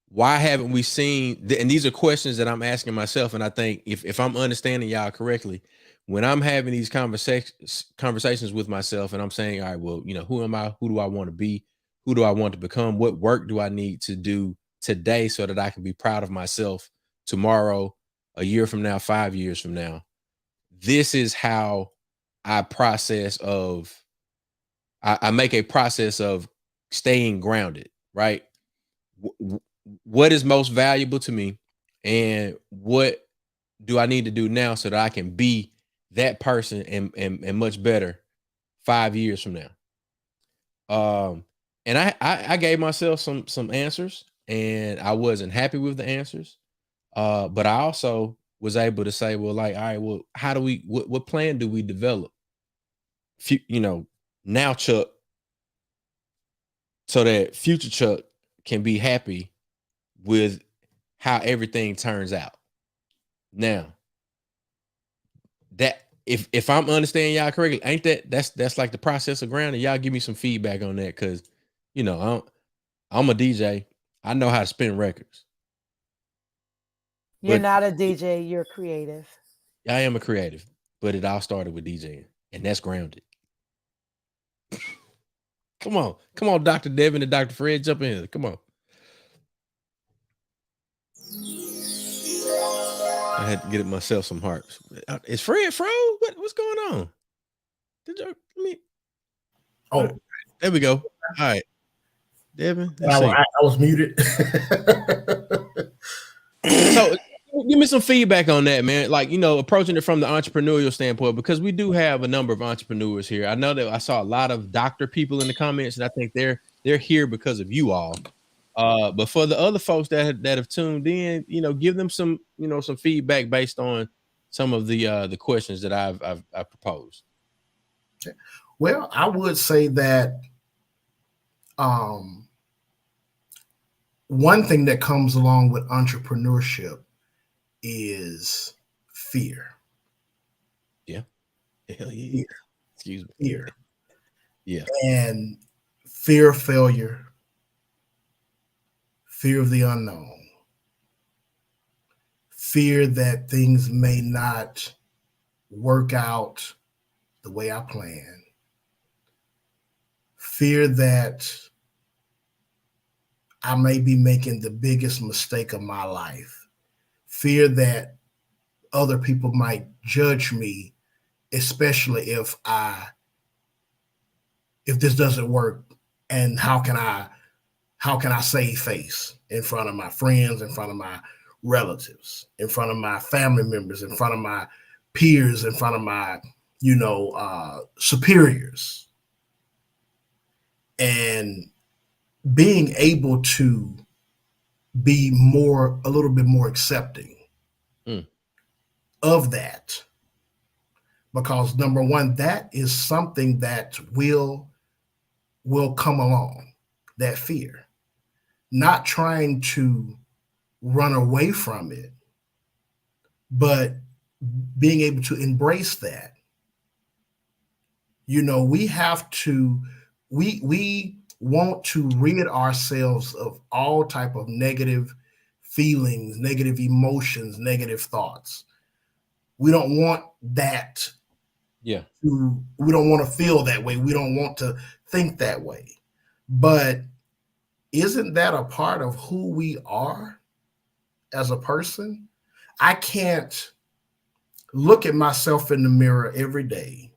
why haven't we seen, and these are questions that I'm asking myself, and I think if I'm understanding y'all correctly, when I'm having these conversations with myself and I'm saying, all right, well, who am I? Who do I want to be? Who do I want to become? What work do I need to do today so that I can be proud of myself tomorrow, a year from now, 5 years from now? This is how I I make a process of staying grounded, right? What is most valuable to me, and what do I need to do now so that I can be that person and much better 5 years from now? And I gave myself some answers, and I wasn't happy with the answers. But I also was able to say, well, like, all right, well, how do we what plan do we develop? Now Chuck, so that future Chuck can be happy with how everything turns out. Now, that if I'm understanding y'all correctly, ain't that's like the process of grounding? Y'all give me some feedback on that, because I'm a DJ. I know how to spin records. You're But not a DJ, you're creative. I am a creative, but it all started with DJing, and that's grounded. Come on, Dr. Dehvin and Dr. Fred, jump in here. Come on. I had to get myself some hearts. Is Fred froze? What's going on? Did you let me? Oh, there we go. All right, Dehvin. I was muted. So give me some feedback on that, man. Like, approaching it from the entrepreneurial standpoint, because we do have a number of entrepreneurs here. I know that I saw a lot of doctor people in the comments, and I think they're here because of you all. But for the other folks that have tuned in, give them some feedback based on some of the questions that I've proposed. Well, I would say that one thing that comes along with entrepreneurship is fear. Yeah. Hell yeah. Fear. Excuse me. Fear. Yeah. And fear of failure, fear of the unknown, fear that things may not work out the way I plan, fear that I may be making the biggest mistake of my life, fear that other people might judge me, especially if this doesn't work, and how can I save face in front of my friends, in front of my relatives, in front of my family members, in front of my peers, in front of my superiors. And being able to be a little bit more accepting of that, because number one, that is something that will come along, that fear. Not trying to run away from it, but being able to embrace that. We have to, we want to rid ourselves of all type of negative feelings, negative emotions, negative thoughts. We don't want that. Yeah. We don't want to feel that way. We don't want to think that way. But isn't that a part of who we are as a person? I can't look at myself in the mirror every day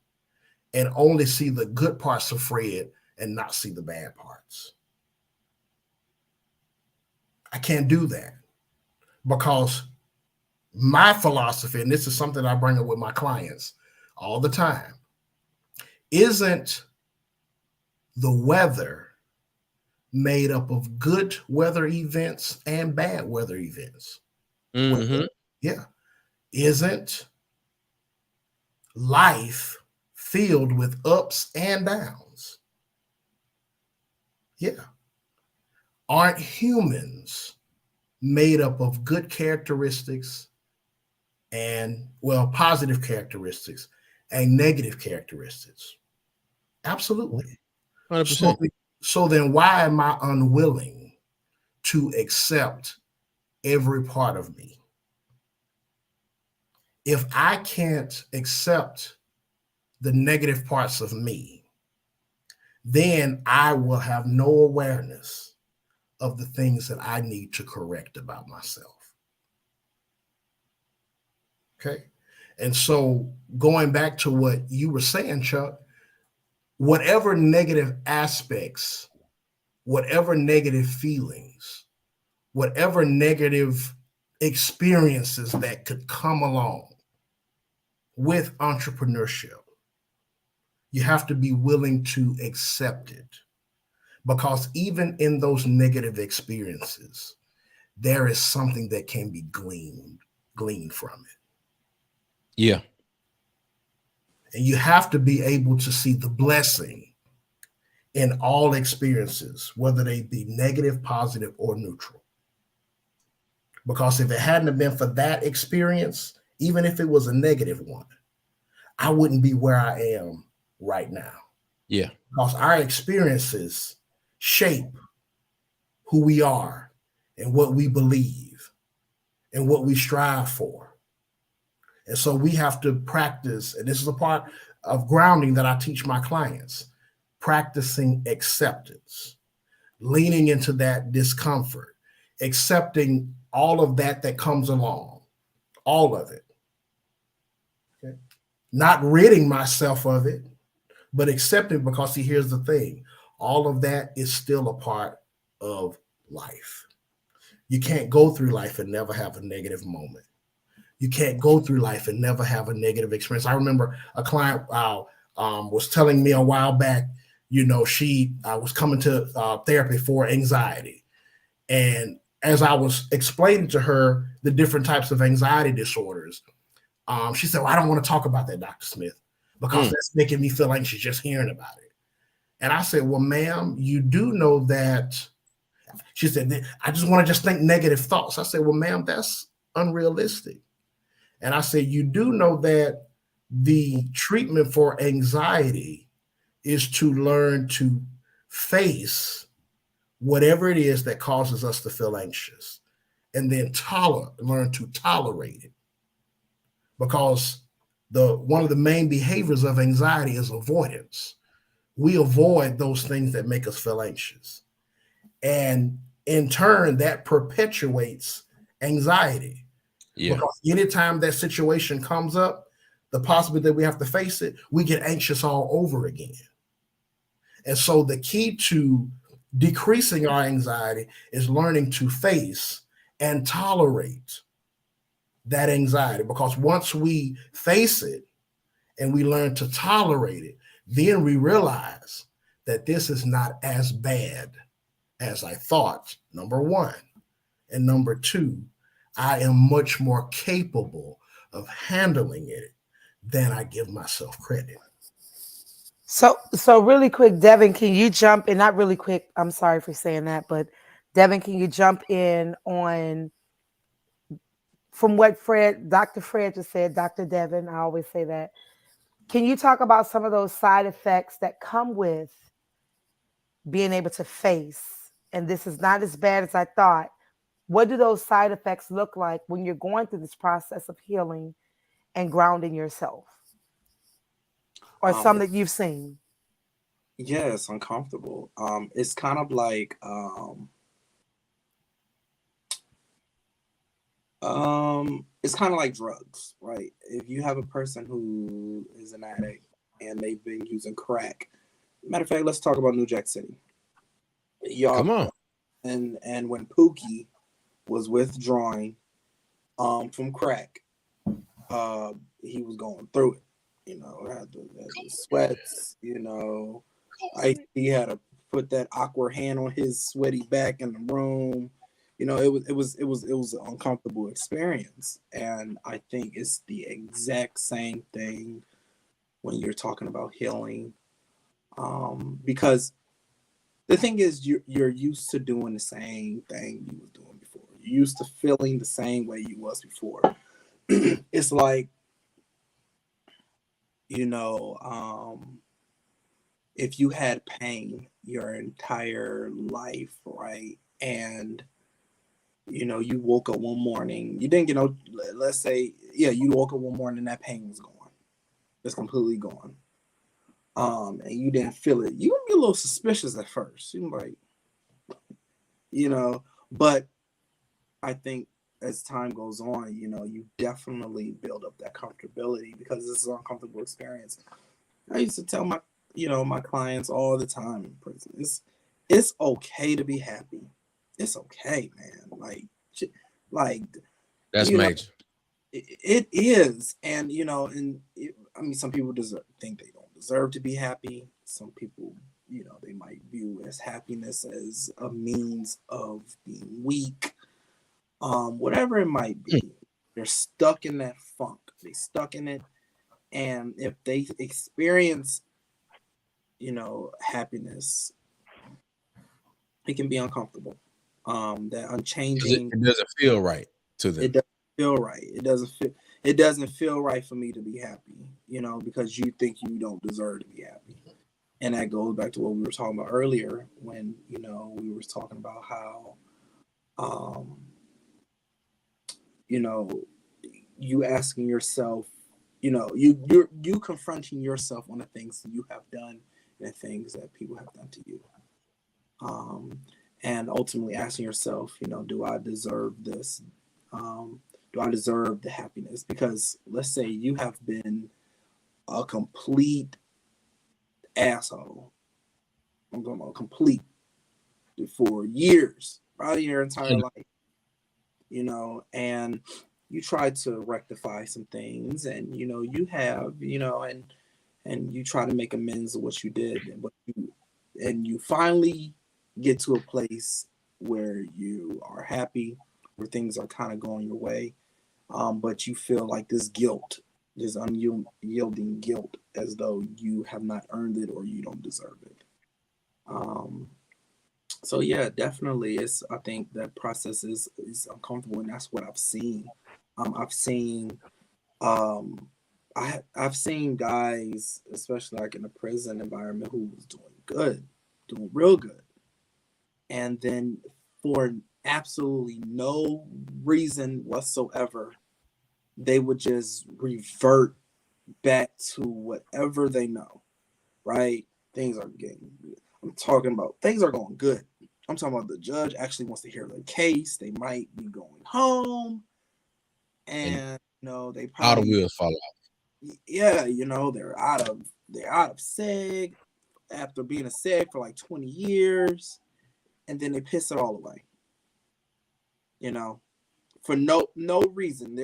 and only see the good parts of Fred and not see the bad parts. I can't do that, because my philosophy, and this is something I bring up with my clients all the time, isn't the weather made up of good weather events and bad weather events? Mm-hmm. Yeah. Isn't life filled with ups and downs? Yeah. Aren't humans made up of good characteristics and, positive characteristics and negative characteristics? Absolutely. 100%. So then why am I unwilling to accept every part of me? If I can't accept the negative parts of me, then I will have no awareness of the things that I need to correct about myself. Okay. And so going back to what you were saying, Chuck, whatever negative aspects, whatever negative feelings, whatever negative experiences that could come along with entrepreneurship, you have to be willing to accept it. Because even in those negative experiences, there is something that can be gleaned from it. Yeah. And you have to be able to see the blessing in all experiences, whether they be negative, positive, or neutral. Because if it hadn't have been for that experience, even if it was a negative one, I wouldn't be where I am right now. Yeah. Because our experiences shape who we are and what we believe and what we strive for. And so we have to practice, and this is a part of grounding that I teach my clients, practicing acceptance, leaning into that discomfort, accepting all of that comes along, all of it. Okay? Not ridding myself of it, but accepting, because see, here's the thing, all of that is still a part of life. You can't go through life and never have a negative moment. You can't go through life and never have a negative experience. I remember a client was telling me a while back, she was coming to therapy for anxiety. And as I was explaining to her the different types of anxiety disorders, she said, well, I don't want to talk about that, Dr. Smith, because that's making me feel anxious just hearing about it. And I said, well, ma'am, you do know that. She said, I just want to just think negative thoughts. I said, well, ma'am, that's unrealistic. And I said, you do know that the treatment for anxiety is to learn to face whatever it is that causes us to feel anxious, and then learn to tolerate it. Because one of the main behaviors of anxiety is avoidance. We avoid those things that make us feel anxious. And in turn, that perpetuates anxiety. Yeah. Because anytime that situation comes up, the possibility that we have to face it, we get anxious all over again. And so the key to decreasing our anxiety is learning to face and tolerate that anxiety. Because once we face it and we learn to tolerate it, then we realize that this is not as bad as I thought, number one. And number two, I am much more capable of handling it than I give myself credit. So really quick, Dehvin, can you jump in? Not really quick, I'm sorry for saying that, but Dehvin, can you jump in on from what Dr. Fred just said, Dr. Dehvin, I always say that. Can you talk about some of those side effects that come with being able to face, and this is not as bad as I thought? What do those side effects look like when you're going through this process of healing and grounding yourself? Or some that you've seen? Yeah, it's uncomfortable. It's kind of like it's kind of like drugs, right? If you have a person who is an addict and they've been using crack, matter of fact, let's talk about New Jack City. Y'all, come on. And when Pookie was withdrawing from crack, he was going through it. Had the sweats. He had to put that awkward hand on his sweaty back in the room. It was an uncomfortable experience, and I think it's the exact same thing when you're talking about healing, because the thing is, you're used to doing the same thing you was doing before. You're used to feeling the same way you was before. It's like, if you had pain your entire life, right? And you woke up one morning, you didn't get no, let's say, you woke up one morning and that pain was gone. It's completely gone. And you didn't feel it. You would be a little suspicious at first. You're like, but I think as time goes on, you definitely build up that comfortability because this is an uncomfortable experience. I used to tell my clients all the time in prison, it's okay to be happy. It's okay, man. Like That's major. It is. And, some people think they don't deserve to be happy. Some people, they might view as happiness as a means of being weak. Whatever it might be, they're stuck in that funk. They stuck in it. And if they experience, happiness, it can be uncomfortable. That unchanging. It doesn't feel right to them. It doesn't feel right. It doesn't feel right for me to be happy, because you think you don't deserve to be happy. And that goes back to what we were talking about earlier when, we were talking about how, you asking yourself, you confronting yourself on the things that you have done and the things that people have done to you. And ultimately asking yourself, do I deserve this? Do I deserve the happiness? Because let's say you have been a complete asshole. I'm talking about complete for years, probably your entire life, and you try to rectify some things and, you have, and you try to make amends of what you did, but you finally get to a place where you are happy, where things are kind of going your way, but you feel like this guilt, this unyielding guilt, as though you have not earned it or you don't deserve it. So yeah, definitely, I think that process is uncomfortable, and that's what I've seen. I've seen guys, especially like in the prison environment, who was doing real good, and then for absolutely no reason whatsoever, they would just revert back to whatever they know, right? Things are things are going good. I'm talking about the judge actually wants to hear the case. They might be going home, and they probably all the wheels fall off. Yeah, they're out of SEG after being a SEG for like 20 years, and then they piss it all away. For no reason.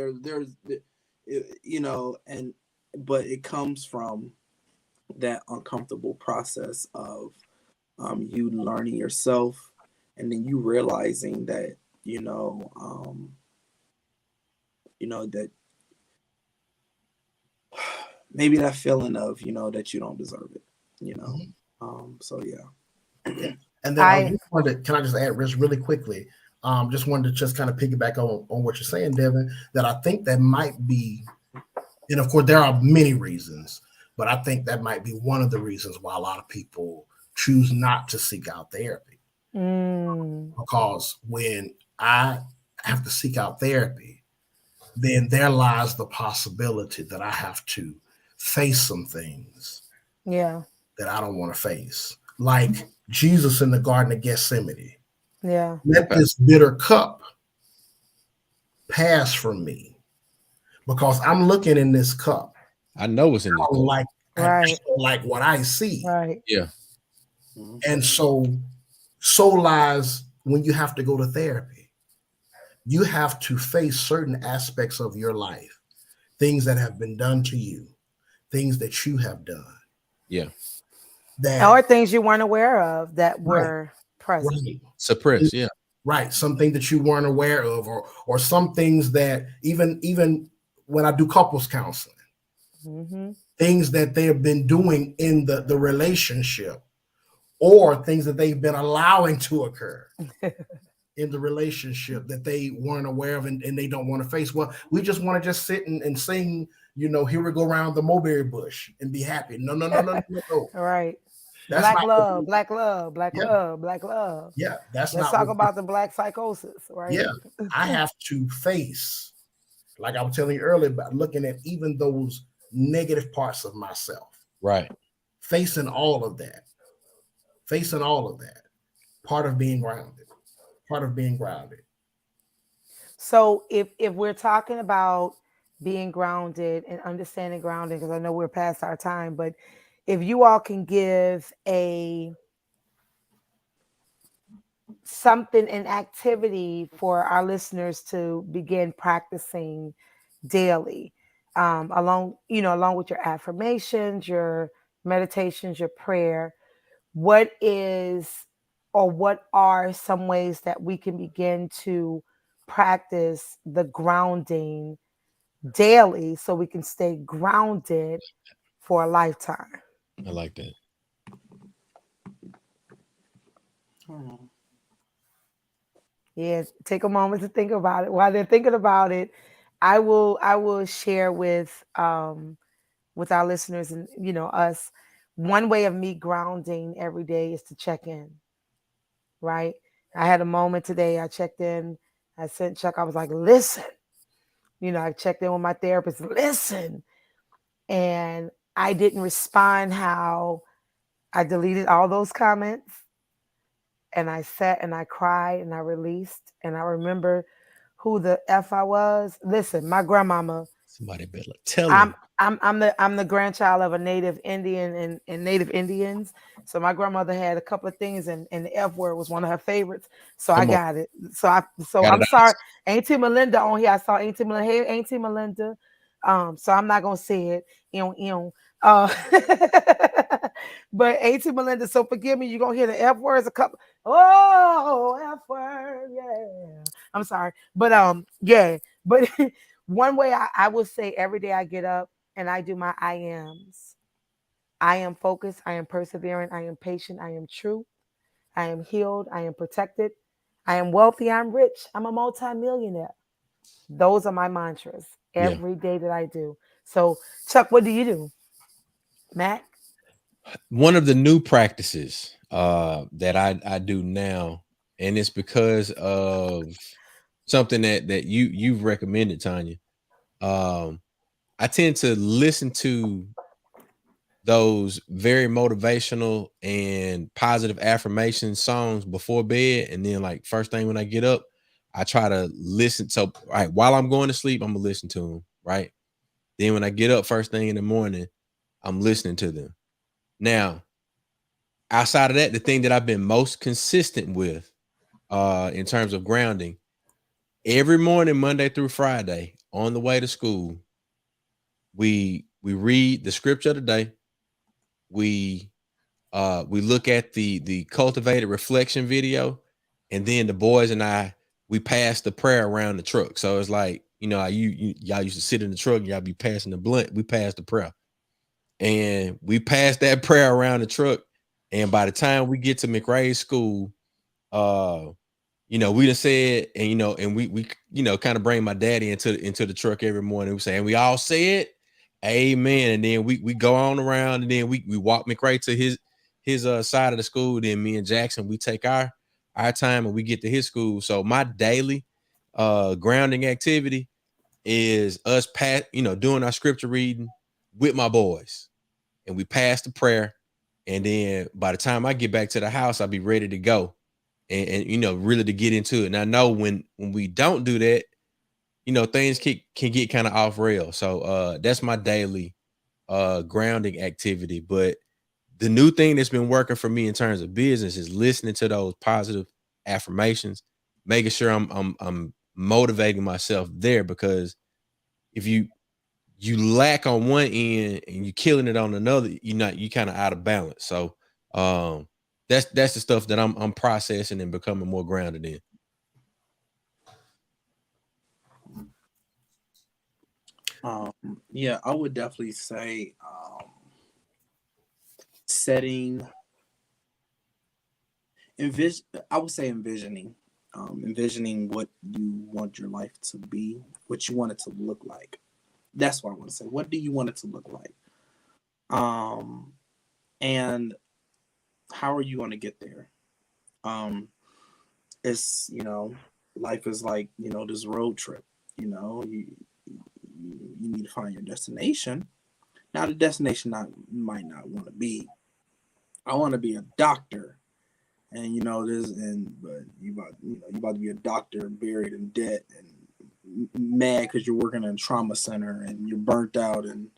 But it comes from that uncomfortable process of you learning yourself, and then you realizing that that maybe that feeling of that you don't deserve it. So yeah. And then I just wanted can I just add this really quickly? Just wanted to just kind of piggyback on what you're saying, Dehvin, that I think that might be, and of course there are many reasons, but I think that might be one of the reasons why a lot of people choose not to seek out therapy. Because when I have to seek out therapy, then there lies the possibility that I have to face some things that I don't want to face. Like Jesus in the Garden of Gethsemane. Yeah. Let this bitter cup pass from me, because I'm looking in this cup. I know it's in this cup. Like what I see. Right. Yeah. And so lies when you have to go to therapy. You have to face certain aspects of your life, things that have been done to you, things that you have done. Yeah. Or things you weren't aware of that were present. Right. Suppressed, yeah. Right. Something that you weren't aware of, or some things that even when I do couples counseling, things that they have been doing in the relationship, or things that they've been allowing to occur in the relationship that they weren't aware of and they don't want to face. Well, we just want to just sit and sing, here we go around the mulberry bush and be happy. No. All right. That's Black not love, black love, black yeah, love, black love. yeah. That's Let's not talk what. about the black psychosis, right? Yeah, I have to face, like I was telling you earlier, about looking at even those negative parts of myself, Right. facing all of that, facing all of that. Part of being grounded. Part of being grounded. So if we're talking about being grounded and understanding grounding, because I know we're past our time, but if you all can give a something, an activity for our listeners to begin practicing daily, along with your affirmations, your meditations, your prayer, what is or what are some ways that we can begin to practice the grounding daily so we can stay grounded for a lifetime? I like that. Yeah, take a moment to think about it. While they're thinking about it, I will share with our listeners and us, one way of me grounding every day is to check in, right? I had a moment today. I checked in. I sent Chuck. I was like, listen. I checked in with my therapist. Listen. And I didn't respond how I deleted all those comments. And I sat and I cried and I released. And I remember who the F I was. Listen, my grandmama. Somebody better tell I'm him. I'm the grandchild of a native Indian and native Indians. So my grandmother had a couple of things, and the F word was one of her favorites. So I Come on. got it. So Got it I'm out. sorry, Auntie Melinda on here. I saw Auntie Melinda. Hey, Auntie Melinda. So I'm not gonna say it. Uh, but Auntie Melinda. So forgive me. You're gonna hear the F words a couple. Oh, F word. Yeah. I'm sorry, but yeah, but. One way I would say every day I get up and I do my I ams. I am focused. I am persevering. I am patient. I am true. I am healed. I am protected. I am wealthy. I'm rich. I'm a multimillionaire. Those are my mantras Yeah. every day that I do. So, Chuck, what do you do? Matt? One of the new practices that I do now, and it's because of something that you've recommended, Tonya. I tend to listen to those very motivational and positive affirmation songs before bed, and then like first thing when I get up, I try to listen. So, all right, while I'm going to sleep, I'm gonna listen to them. Right. Then when I get up first thing in the morning, I'm listening to them. Now, outside of that, the thing that I've been most consistent with, in terms of grounding, every morning, Monday through Friday, on the way to school, we read the scripture of the day. We look at the cultivated reflection video, and then the boys and we pass the prayer around the truck. So it's like, y'all used to sit in the truck and y'all be passing the blunt. We pass the prayer, and we pass that prayer around the truck. And by the time we get to McRae's school, uh we done said, and and we kind of bring my daddy into the truck every morning. We say, and we all say it, amen. And then we go on around, and then we walk McRae to his side of the school. Then me and Jackson, we take our time and we get to his school. So my daily grounding activity is us doing our scripture reading with my boys, and we pass the prayer. And then by the time I get back to the house, I'll be ready to go. And really to get into it. And I know when we don't do that, things can get kind of off rail. So that's my daily grounding activity. But the new thing that's been working for me in terms of business is listening to those positive affirmations, making sure I'm motivating myself there, because if you lack on one end and you're killing it on another, you kind of out of balance. So that's the stuff that I'm processing and becoming more grounded in. Yeah, I would definitely say setting I would say envisioning what you want your life to be, what you want it to look like. That's what I want to say. What do you want it to look like? And how are you going to get there? It's, life is like, this road trip. You need to find your destination. Now the destination might not want to be, I want to be a doctor, and but you about to be a doctor buried in debt and mad because you're working in a trauma center and you're burnt out and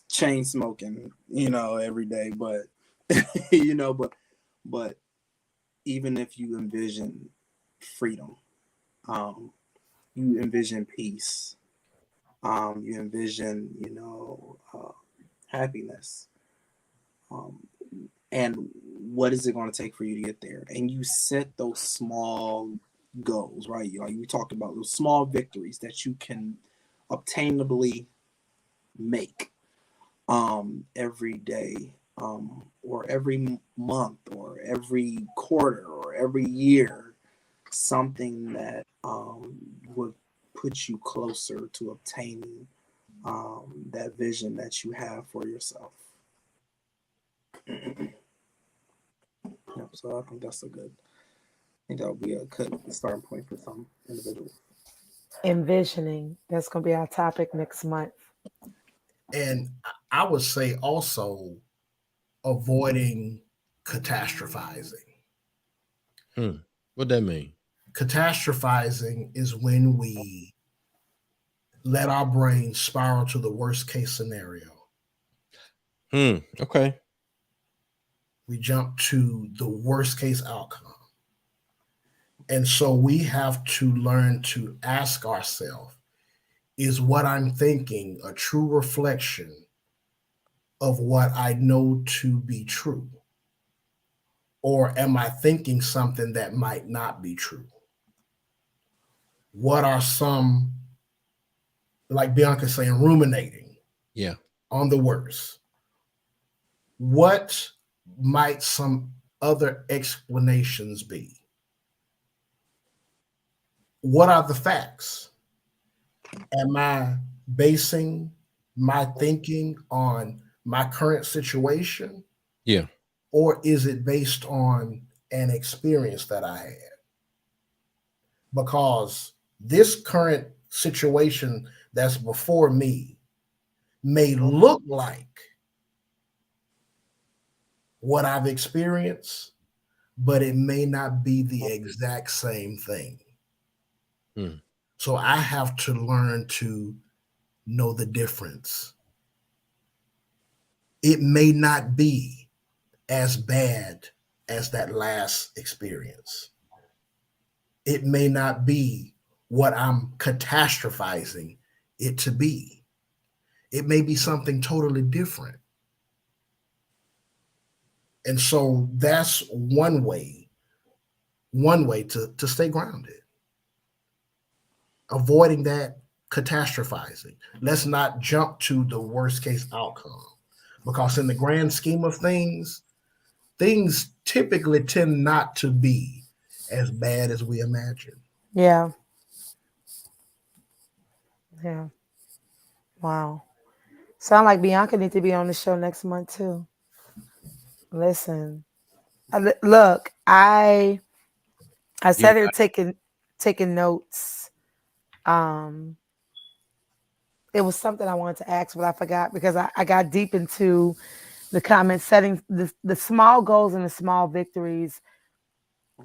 chain smoking, every day. But but even if you envision freedom, you envision peace, you envision happiness, and what is it going to take for you to get there? And you set those small goals, right? Like we talked about, those small victories that you can obtainably make every day, or every month, or every quarter, or every year, something that would put you closer to obtaining that vision that you have for yourself. Yep, so I think that would be a good starting point for some individuals. Envisioning. That's going to be our topic next month. And I would say also avoiding catastrophizing. What that mean? Catastrophizing is when we let our brain spiral to the worst case scenario. Okay. We jump to the worst case outcome. And so we have to learn to ask ourselves, is what I'm thinking a true reflection of what I know to be true? Or am I thinking something that might not be true? What are some, like Bianca saying, ruminating on the worst? What might some other explanations be? What are the facts? Am I basing my thinking on my current situation? Yeah. Or is it based on an experience that I had? Because this current situation that's before me may look like what I've experienced, but it may not be the exact same thing. So I have to learn to know the difference. It may not be as bad as that last experience. It may not be what I'm catastrophizing it to be. It may be something totally different. And so that's one way to stay grounded. Avoiding that catastrophizing. Let's not jump to the worst case outcome, because in the grand scheme of things typically tend not to be as bad as we imagine. Yeah. Wow. Sound like Bianca need to be on the show next month too. Listen, look, I sat here taking notes. It was something I wanted to ask, but I forgot because I got deep into the comment setting, the small goals and the small victories.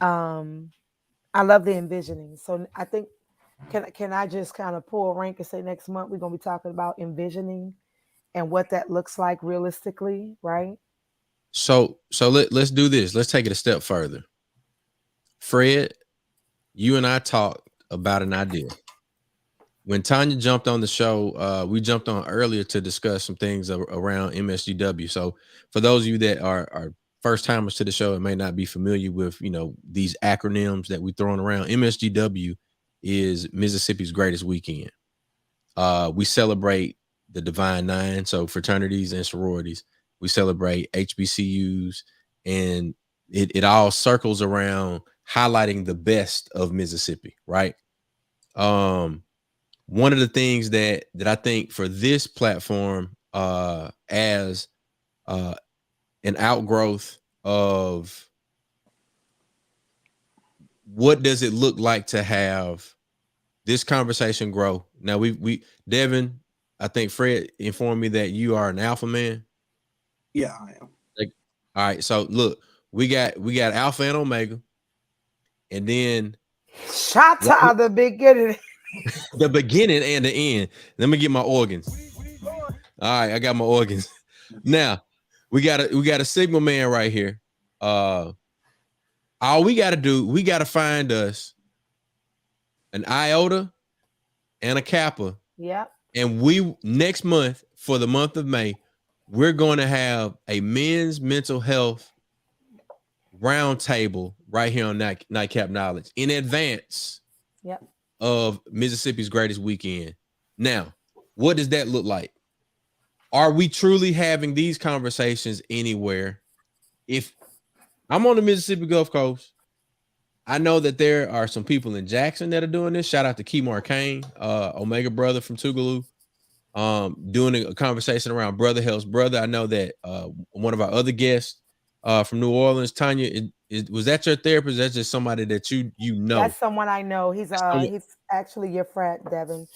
I love the envisioning. So I think, can I just kind of pull a rank and say next month we're going to be talking about envisioning and what that looks like realistically, right? So let's do this. Let's take it a step further. Fred, you and I talked about an idea. When Tonya jumped on the show, we jumped on earlier to discuss some things around MSGW. So for those of you that are first timers to the show and may not be familiar with, these acronyms that we throwing around, MSGW is Mississippi's Greatest Weekend. We celebrate the Divine Nine, so fraternities and sororities. We celebrate HBCUs, and it all circles around highlighting the best of Mississippi, right? One of the things that I think for this platform, as an outgrowth of what does it look like to have this conversation grow. Now we Dehvin, I think Fred informed me that you are an alpha man. Yeah, I am. Like, all right, so look, we got alpha and omega, and then Shout out the beginning. the beginning and the end. Let me get my organs. All right, I got my organs. Now we got a Sigma man right here. All we got to do, we got to find us an iota and a kappa. Yep. And we next month, for the month of May, we're going to have a men's mental health roundtable right here on Nightcap Knowledge in advance of Mississippi's Greatest Weekend. Now, what does that look like? Are we truly having these conversations anywhere? If I'm on the Mississippi Gulf Coast, I know that there are some people in Jackson that are doing this. Shout out to Kemar Kane, Omega brother from Tougaloo, doing a conversation around brother helps brother. I know that one of our other guests from New Orleans, Tonya, was that your therapist? That's just somebody that you know. That's someone I know. He's actually your frat, Dehvin.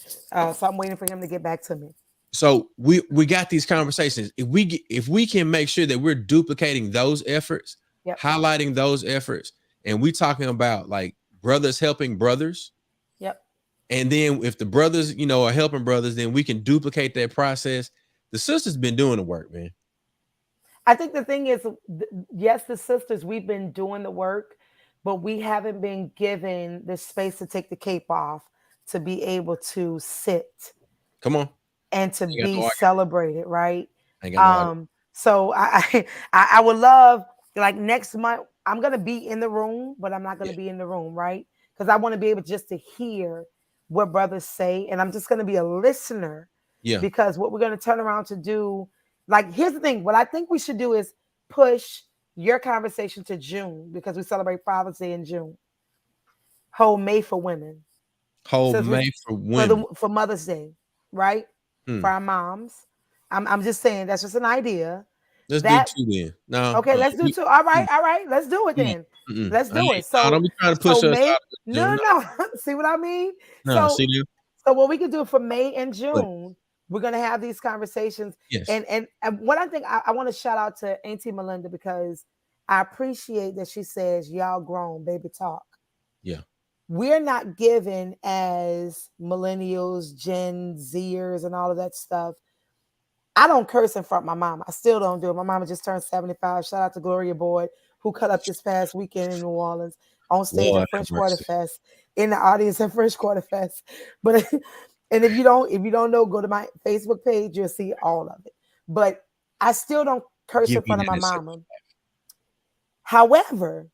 So I'm waiting for him to get back to me. So we got these conversations. If we can make sure that we're duplicating those efforts, highlighting those efforts, and we talking about like brothers helping brothers. Yep. And then if the brothers, are helping brothers, then we can duplicate that process. The sisters been doing the work, man. I think the thing is, yes, the sisters, we've been doing the work, but we haven't been given the space to take the cape off, to be able to sit. Come on. And to be celebrated, right? So I would love, like, next month, I'm gonna be in the room, but I'm not gonna be in the room, right? Because I want to be able just to hear what brothers say, and I'm just gonna be a listener. Yeah. Because what we're gonna turn around to do, like, here's the thing. What I think we should do is push your conversation to June, because we celebrate Father's Day in June. Whole May for women. Whole May for women. For Mother's Day, right? For our moms. I'm just saying, that's just an idea. Let's do two then. No. Okay, let's do two. All right. Let's do it then. Let's do it. So don't be trying to push us out. No. See what I mean? No, so what we can do for May and June, we're gonna have these conversations. Yes. And what I think I want to shout out to Auntie Melinda, because I appreciate that she says, y'all grown, baby, talk. Yeah. We're not given, as millennials, Gen Zers, and all of that stuff. I don't curse in front of my mama. I still don't do it. My mama just turned 75. Shout out to Gloria Boyd, who cut up this past weekend in New Orleans on stage at French Quarter Fest, in the audience at French Quarter Fest. But and if you don't know, go to my Facebook page. You'll see all of it. But I still don't curse in front of my mama. However,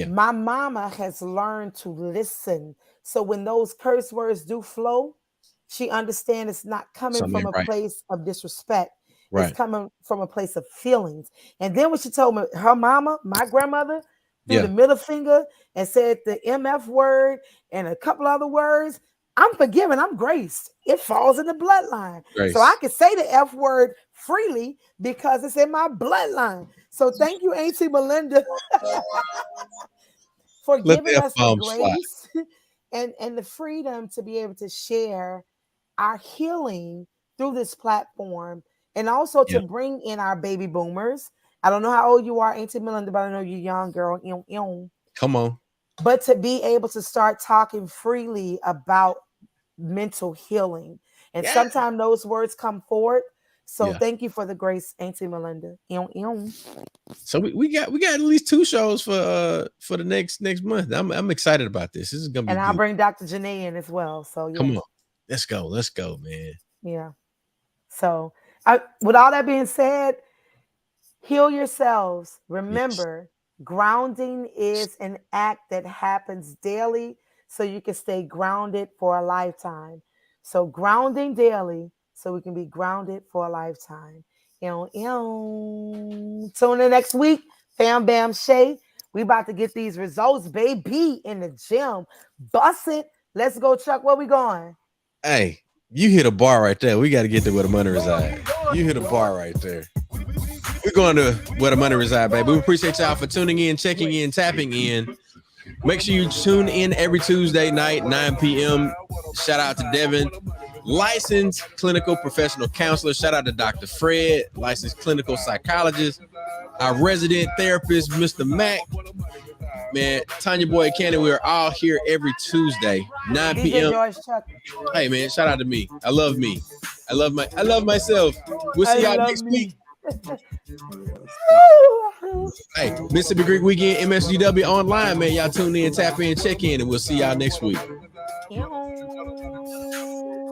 my mama has learned to listen. So when those curse words do flow, she understands it's not coming from a place of disrespect. Right. It's coming from a place of feelings. And then when she told me her mama, my grandmother, threw the middle finger and said the MF word and a couple other words, I'm forgiven. I'm graced. It falls in the bloodline. Grace. So I can say the F word freely because it's in my bloodline. So thank you, Auntie Melinda, for giving us the grace and the freedom to be able to share our healing through this platform, and also to bring in our baby boomers. I don't know how old you are, Auntie Melinda, but I know you're young, girl. Come on. But to be able to start talking freely about mental healing. And sometimes those words come forward. So thank you for the grace, Auntie Melinda. So we got at least 2 shows for the next month. I'm excited about this. This is gonna be and I'll bring Dr. Janae in as well. So come on. Let's go, man. Yeah. So with all that being said, heal yourselves. Remember, grounding is an act that happens daily, so you can stay grounded for a lifetime. So grounding daily, so we can be grounded for a lifetime. Tune in next week. Bam Bam Shay. We about to get these results, baby, in the gym. Bust it. Let's go, Chuck. Where we going? Hey, you hit a bar right there. We got to get to where the money resides. You hit a bar right there. We're going to where the money resides, baby. We appreciate y'all for tuning in, checking in, tapping in. Make sure you tune in every Tuesday night, 9 p.m. Shout out to Dehvin, licensed clinical professional counselor. Shout out to Dr. Fred, licensed clinical psychologist. Our resident therapist, Mr. Mac. Man, Tonya Boyd-Cannon, we are all here every Tuesday, 9 DJ p.m. George Chuck. Hey, man, shout out to me. I love me. I love myself. We'll see y'all next week. Hey, Mississippi Greek Weekend, MSGW online, man. Y'all tune in, tap in, check in, and we'll see y'all next week. Ew.